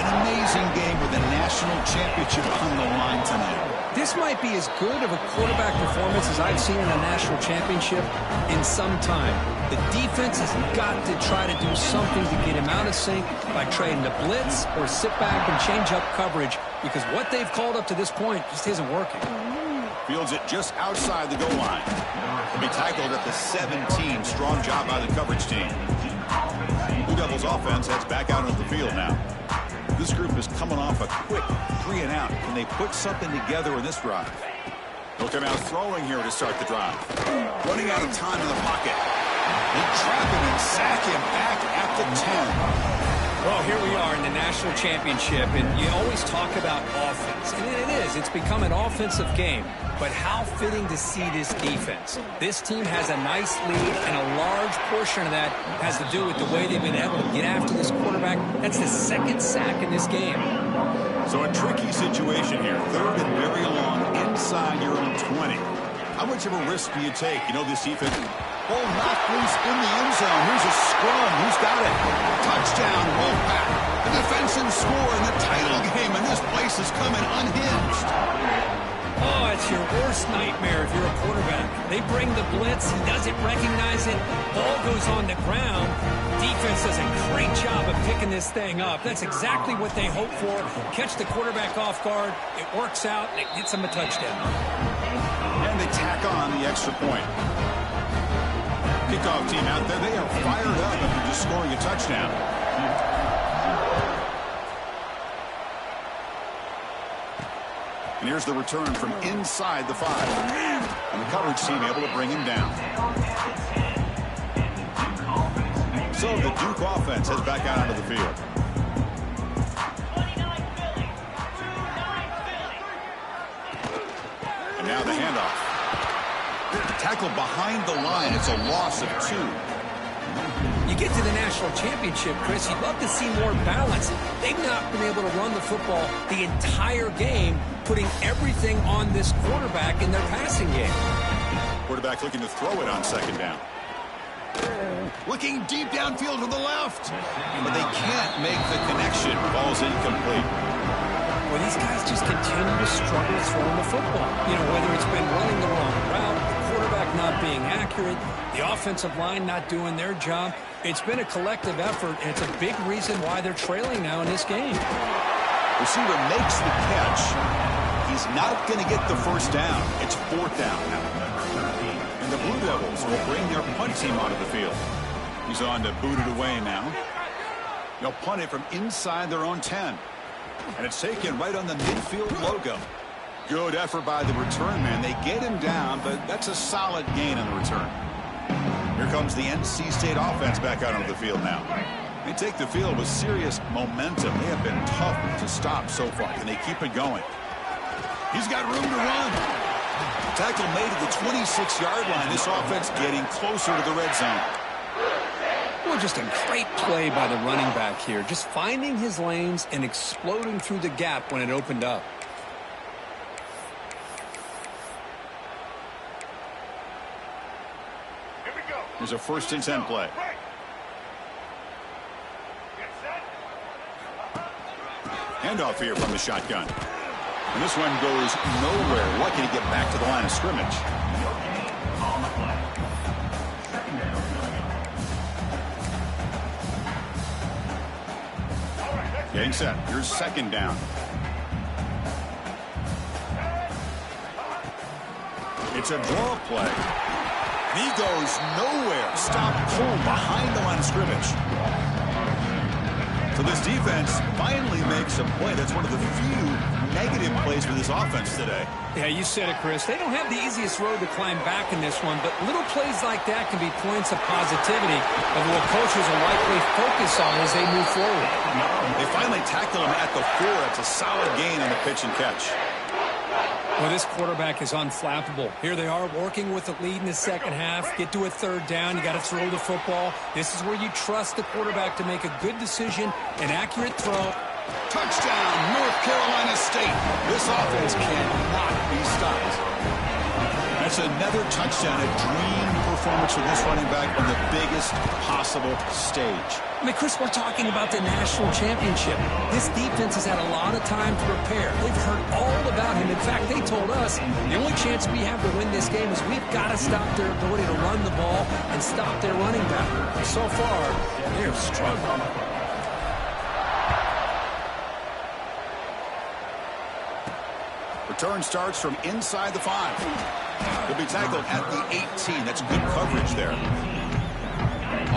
An amazing game with a national championship on the line tonight. This might be as good of a quarterback performance as I've seen in a national championship in some time. The defense has got to try to do something to get him out of sync by trading the blitz or sit back and change up coverage, because what they've called up to this point just isn't working. Fields it just outside the goal line. He'll be tackled at the 17. Strong job by the coverage team. Blue Devils offense heads back out onto the field now. This group is coming off a quick 3 and out. Can they put something together in this drive? They'll come out throwing here to start the drive. Running out of time in the pocket. They trap him and sack him back at the 10. Well, here we are in the national championship, and you always talk about offense. And it is. It's become an offensive game. But how fitting to see this defense. This team has a nice lead, and a large portion of that has to do with the way they've been able to get after this quarterback. That's the second sack in this game. So a tricky situation here. Third and very long inside your own 20. How much of a risk do you take? You know, this defense... Ball knocked loose in the end zone. Here's a scrum. Who's got it? Touchdown, Wolfpack. The defensive score in the title game, and this place is coming unhinged. Oh, it's your worst nightmare if you're a quarterback. They bring the blitz. He doesn't recognize it. Ball goes on the ground. Defense does a great job of picking this thing up. That's exactly what they hope for. Catch the quarterback off guard. It works out, and it gets them a touchdown. And they tack on the extra point. Kickoff team out there, they are fired up after just scoring a touchdown. And here's the return from inside the 5. And the coverage team able to bring him down. So the Duke offense heads back out onto the field. And now the handoff. Tackle behind the line. It's a loss of 2. You get to the national championship, Chris, you'd love to see more balance. They've not been able to run the football the entire game, putting everything on this quarterback in their passing game. Quarterback looking to throw it on second down. Looking deep downfield to the left. But they can't make the connection. Ball's incomplete. Well, these guys just continue to struggle throwing the football. You know, whether it's been running the wrong route, the quarterback not being accurate, the offensive line not doing their job. It's been a collective effort, and it's a big reason why they're trailing now in this game. Receiver makes the catch. He's not going to get the first down. It's fourth down now. And the Blue Devils will bring their punt team onto the field. He's on to boot it away now. They'll punt it from inside their own 10. And it's taken right on the midfield logo. Good effort by the return man. They get him down, but that's a solid gain on the return. Here comes the NC State offense back out onto the field now. They take the field with serious momentum. They have been tough to stop so far. Can they keep it going? He's got room to run. Tackle made at the 26-yard line. This offense getting closer to the red zone. Well, just a great play by the running back here. Just finding his lanes and exploding through the gap when it opened up. Here's a 1st and 10 play. Handoff here from the shotgun. And this one goes nowhere. Lucky to get back to the line of scrimmage. Getting set. Here's second down. It's a draw play. And he goes nowhere. Stop pull behind the line of scrimmage. So this defense finally makes a play. That's one of the few negative plays for this offense today. Yeah, you said it, Chris. They don't have the easiest road to climb back in this one, but little plays like that can be points of positivity of what coaches will likely focus on as they move forward. They finally tackle him at the 4. That's a solid gain on the pitch and catch. Well, this quarterback is unflappable. Here they are working with the lead in the second half. Get to a third down. You got to throw the football. This is where you trust the quarterback to make a good decision, an accurate throw. Touchdown, North Carolina State. This offense cannot be stopped. That's another touchdown, a dream performance for this running back on the biggest possible stage. I mean, Chris, we're talking about the national championship. This defense has had a lot of time to prepare. They've heard all about him. In fact, they told us the only chance we have to win this game is we've got to stop their ability to run the ball and stop their running back. So far, they're struggling. Return starts from inside the 5. He'll be tackled at the 18. That's good coverage there.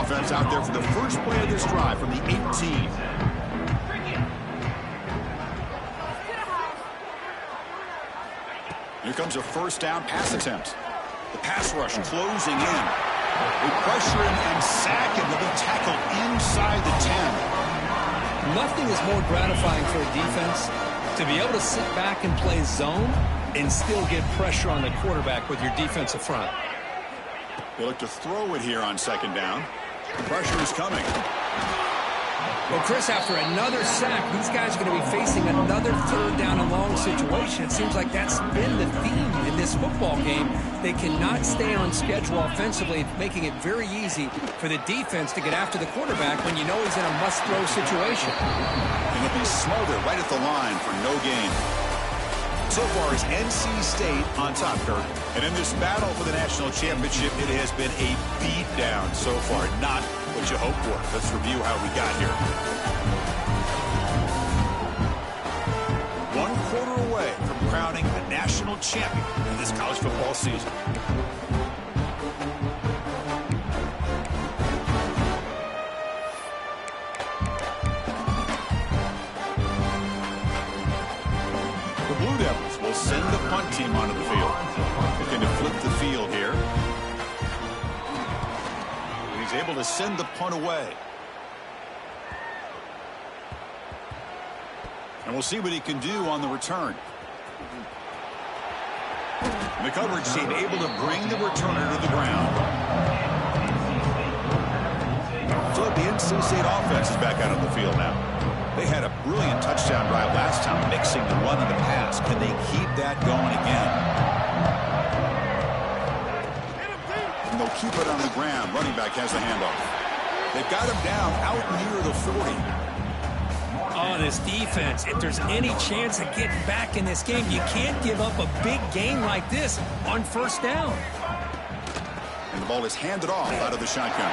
Offense out there for the first play of this drive from the 18. Here comes a first down pass attempt. The pass rush closing in. They pressure him and sack him. He'll be tackled inside the 10. Nothing is more gratifying for a defense to be able to sit back and play zone and still get pressure on the quarterback with your defensive front. They look to throw it here on second down. The pressure is coming. Well, Chris, after another sack, these guys are going to be facing another third down and long situation. It seems like that's been the theme in this football game. They cannot stay on schedule offensively, making it very easy for the defense to get after the quarterback when you know he's in a must-throw situation. And he'll be smothered right at the line for no gain. So far, it's NC State on top, Kirk. And in this battle for the national championship, it has been a beatdown so far. Not what you hoped for. Let's review how we got here. 1 quarter away from crowning a national champion in this college football season. Blue Devils will send the punt team onto the field. Looking to flip the field here. He's able to send the punt away. And we'll see what he can do on the return. And the coverage team able to bring the returner to the ground. So the NC State offense is back out on the field now. They had a brilliant touchdown drive last time, mixing the run and the pass. Can they keep that going again? And they'll keep it on the ground. Running back has the handoff. They've got him down out near the 40. Oh, this defense, if there's any chance of getting back in this game, you can't give up a big game like this on first down. And the ball is handed off out of the shotgun.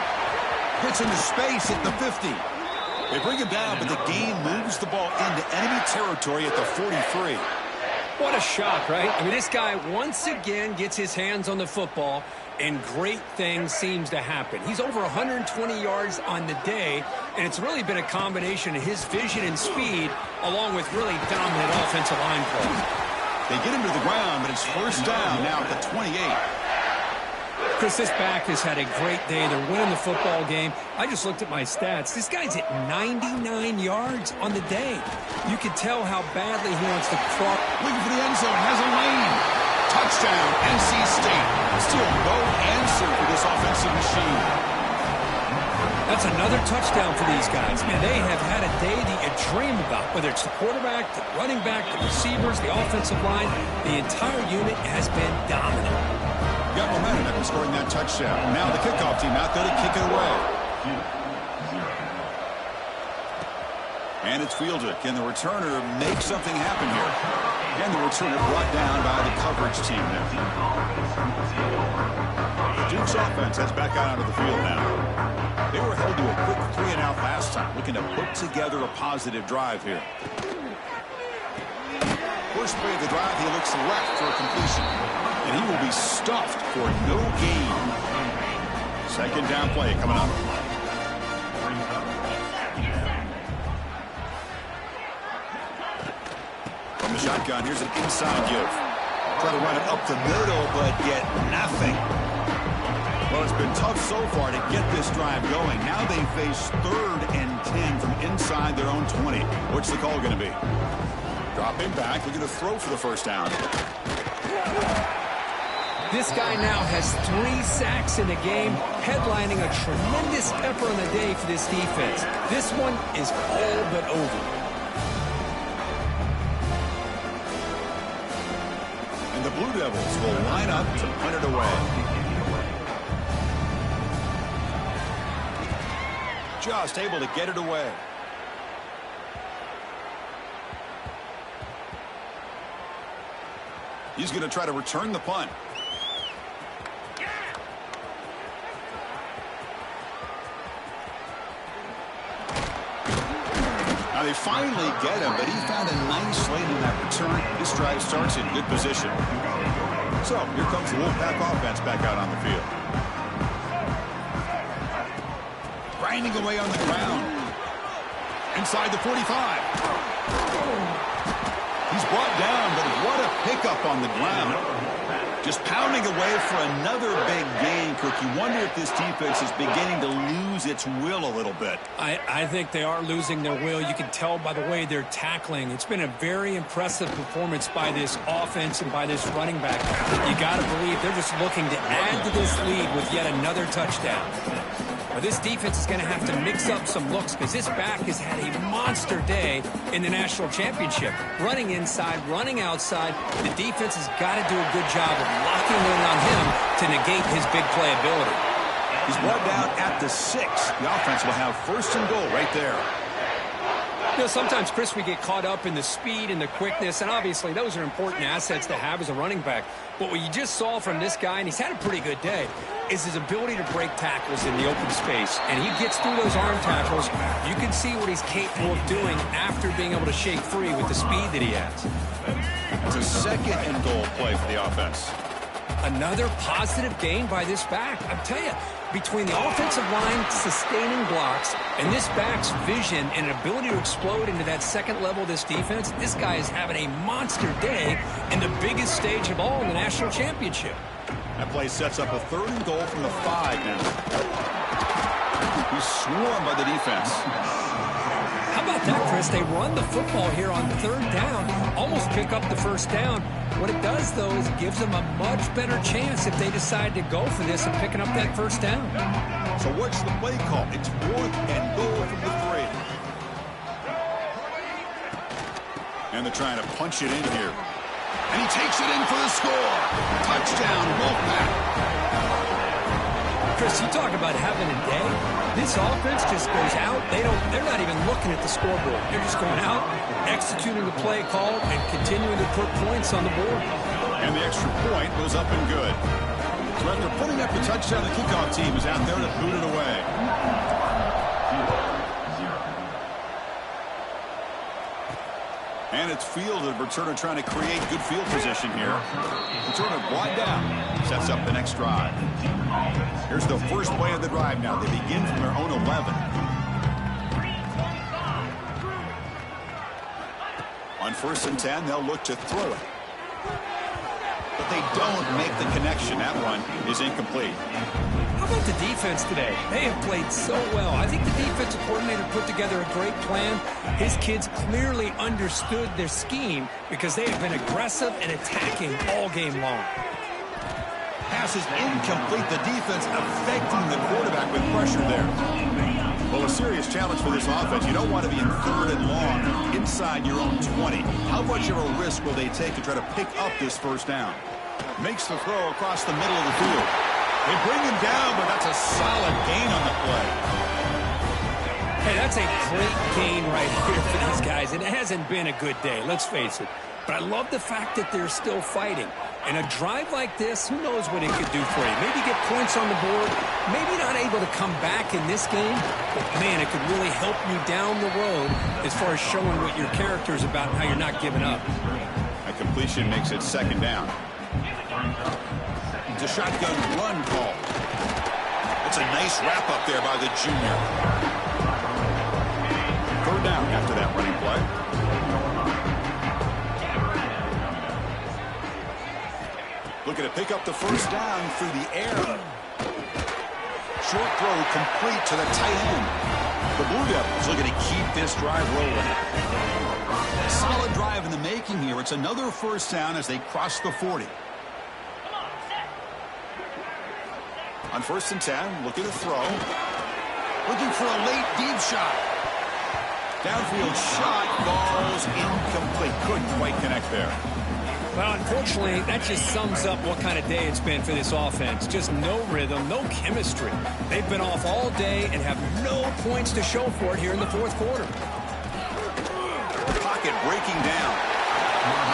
Hits into space at the 50. They bring him down, but the game moves the ball into enemy territory at the 43. What a shock, right? I mean, this guy once again gets his hands on the football, and great things seems to happen. He's over 120 yards on the day, and it's really been a combination of his vision and speed, along with really dominant offensive line play. They get him to the ground, but it's first down now at the 28. Chris, this back has had a great day. They're winning the football game. I just looked at my stats. This guy's at 99 yards on the day. You can tell how badly he wants to cross. Looking for the end zone, has a lane. Touchdown, NC State. Still no answer for this offensive machine. That's another touchdown for these guys. Man, they have had a day that you dream about, whether it's the quarterback, the running back, the receivers, the offensive line. The entire unit has been dominant. Got momentum after scoring that touchdown. Now the kickoff team out there to kick it away. And it's fielded. Can the returner make something happen here? And the returner brought down by the coverage team there. Duke's offense heads back out onto the field now. They were held to a quick 3-and-out last time, looking to put together a positive drive here. First play of the drive, he looks left for a completion. And he will be stuffed for no gain. Second down play coming up. From the shotgun, here's an inside give. Try to run it up the middle, but get nothing. Well, it's been tough so far to get this drive going. Now they face 3rd and 10 from inside their own 20. What's the call going to be? Dropping back, looking to throw for the first down. This guy now has 3 sacks in the game, headlining a tremendous effort on the day for this defense. This one is all but over. And the Blue Devils will line up to punt it away. Just able to get it away. He's going to try to return the punt. Now they finally get him, but he found a nice lane in that return. This drive starts in good position. So here comes the Wolfpack offense back out on the field. Grinding away on the ground. Inside the 45. He's brought down, but what a pickup on the ground. Just pounding away for another big gain, Cook. You wonder if this defense is beginning to lose its will a little bit. I think they are losing their will. You can tell by the way they're tackling. It's been a very impressive performance by this offense and by this running back. You got to believe they're just looking to add to this lead with yet another touchdown. Well, this defense is going to have to mix up some looks because this back has had a monster day in the national championship. Running inside, running outside. The defense has got to do a good job of locking in on him to negate his big play ability. He's brought down at the 6. The offense will have 1st and goal right there. You know, sometimes, Chris, we get caught up in the speed and the quickness, and obviously those are important assets to have as a running back. But what you just saw from this guy, and he's had a pretty good day, is his ability to break tackles in the open space. And he gets through those arm tackles. You can see what he's capable of doing after being able to shake free with the speed that he has. It's a 2nd and goal play for the offense. Another positive gain by this back. I'll tell you, between the offensive line sustaining blocks and this back's vision and ability to explode into that second level of this defense, this guy is having a monster day in the biggest stage of all in the national championship. That play sets up a 3rd and goal from the 5 now. He's swarmed by the defense. How about that, Chris? They run the football here on 3rd down, almost pick up the 1st down. What it does, though, is it gives them a much better chance if they decide to go for this and picking up that 1st down. So what's the play call? It's 4th and goal from the 3. And they're trying to punch it in here. And he takes it in for the score. Touchdown, Wolfpack. Chris, you talk about having a day. This offense just goes out. They're not even looking at the scoreboard. They're just going out, executing the play called, and continuing to put points on the board. And the extra point was up and good. So after putting up the touchdown, the kickoff team is out there to boot it away. And it's fielded. Returner trying to create good field position here. Returner brought down. Sets up the next drive. Here's the first play of the drive now. They begin from their own 11. On 1st and 10, they'll look to throw it. But they don't make the connection. That one is incomplete. How about the defense today? They have played so well. I think the defensive coordinator put together a great plan. His kids clearly understood their scheme because they have been aggressive and attacking all game long. Pass is incomplete. The defense affecting the quarterback with pressure there. Well, a serious challenge for this offense. You don't want to be in 3rd and long inside your own 20. How much of a risk will they take to try to pick up this 1st down? Makes the throw across the middle of the field. They bring him down, but that's a solid gain on the play. Hey, that's a great gain right here for these guys. And it hasn't been a good day, let's face it. But I love the fact that they're still fighting. And a drive like this, who knows what it could do for you. Maybe get points on the board. Maybe not able to come back in this game. But, man, it could really help you down the road as far as showing what your character is about and how you're not giving up. A completion makes it second down. It's a shotgun run call. It's a nice wrap up there by the junior. Third down after that running play. Looking to pick up the first down through the air. Short throw complete to the tight end. The Blue Devils looking to keep this drive rolling. A solid drive in the making here. It's another first down as they cross the 40. On 1st and 10, looking to throw. Looking for a late deep shot. Downfield shot falls incomplete. Couldn't quite connect there. Well, unfortunately, that just sums up what kind of day it's been for this offense. Just no rhythm, no chemistry. They've been off all day and have no points to show for it here in the fourth quarter. Pocket breaking down.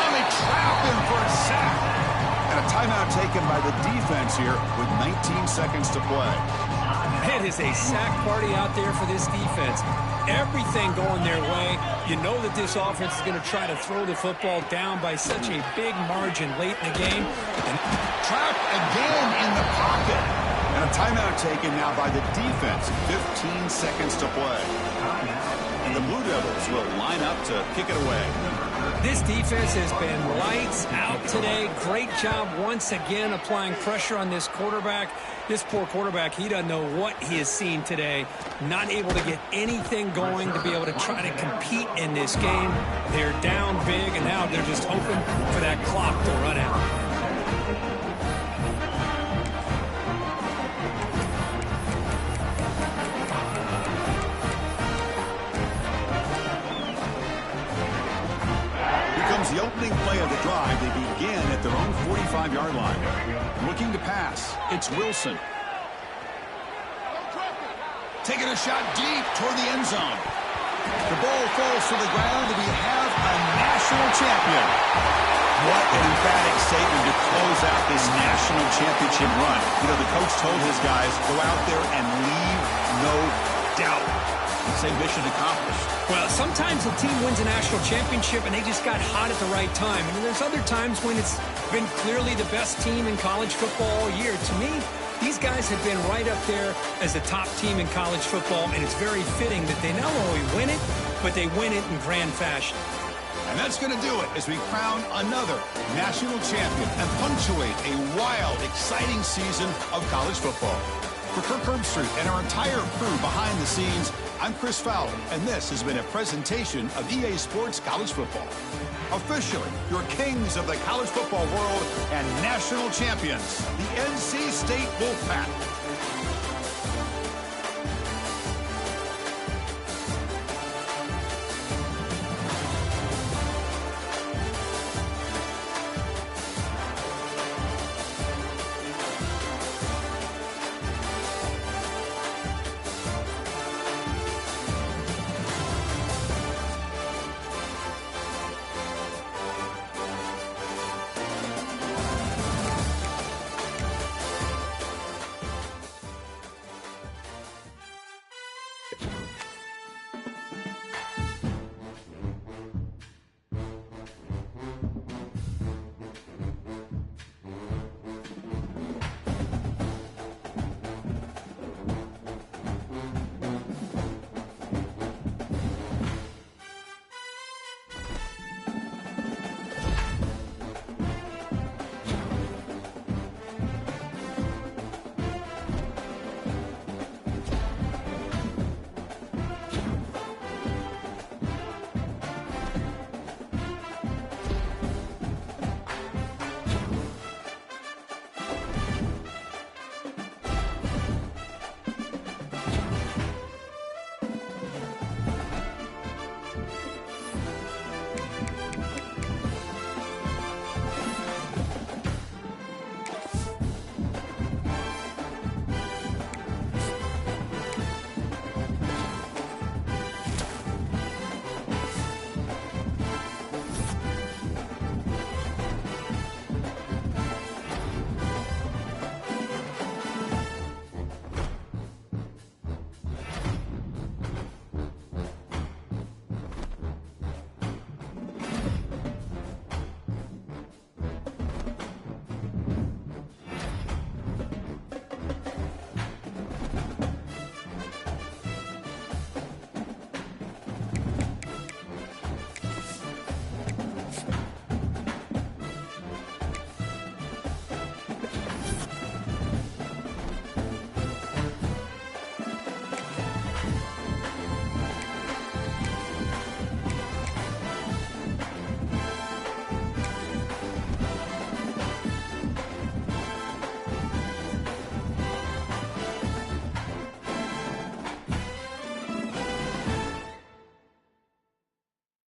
And they trap him for a sack. And a timeout taken by the defense here with 19 seconds to play. It is a sack party out there for this defense. Everything going their way. You know that this offense is going to try to throw the football down by such a big margin late in the game. And trapped again in the pocket. And a timeout taken now by the defense. 15 seconds to play. And the Blue Devils will line up to kick it away. This defense has been lights out today. Great job once again applying pressure on this quarterback. This poor quarterback, he doesn't know what he has seen today. Not able to get anything going to be able to try to compete in this game. They're down big, and now they're just hoping for that clock to run out. The opening play of the drive, they begin at their own 45-yard line. Looking to pass, it's Wilson. Taking a shot deep toward the end zone. The ball falls to the ground, and we have a national champion. What an emphatic statement to close out this national championship run. You know, the coach told his guys, go out there and leave no doubt. Same mission accomplished. Well, sometimes a team wins a national championship and they just got hot at the right time. And there's other times when it's been clearly the best team in college football all year. To me, these guys have been right up there as the top team in college football, and it's very fitting that they not only win it, but they win it in grand fashion. And that's going to do it as we crown another national champion and punctuate a wild, exciting season of college football. For Kirk Herbstreit and our entire crew behind the scenes, I'm Chris Fowler, and this has been a presentation of EA Sports College Football. Officially, your kings of the college football world and national champions, the NC State Wolfpack.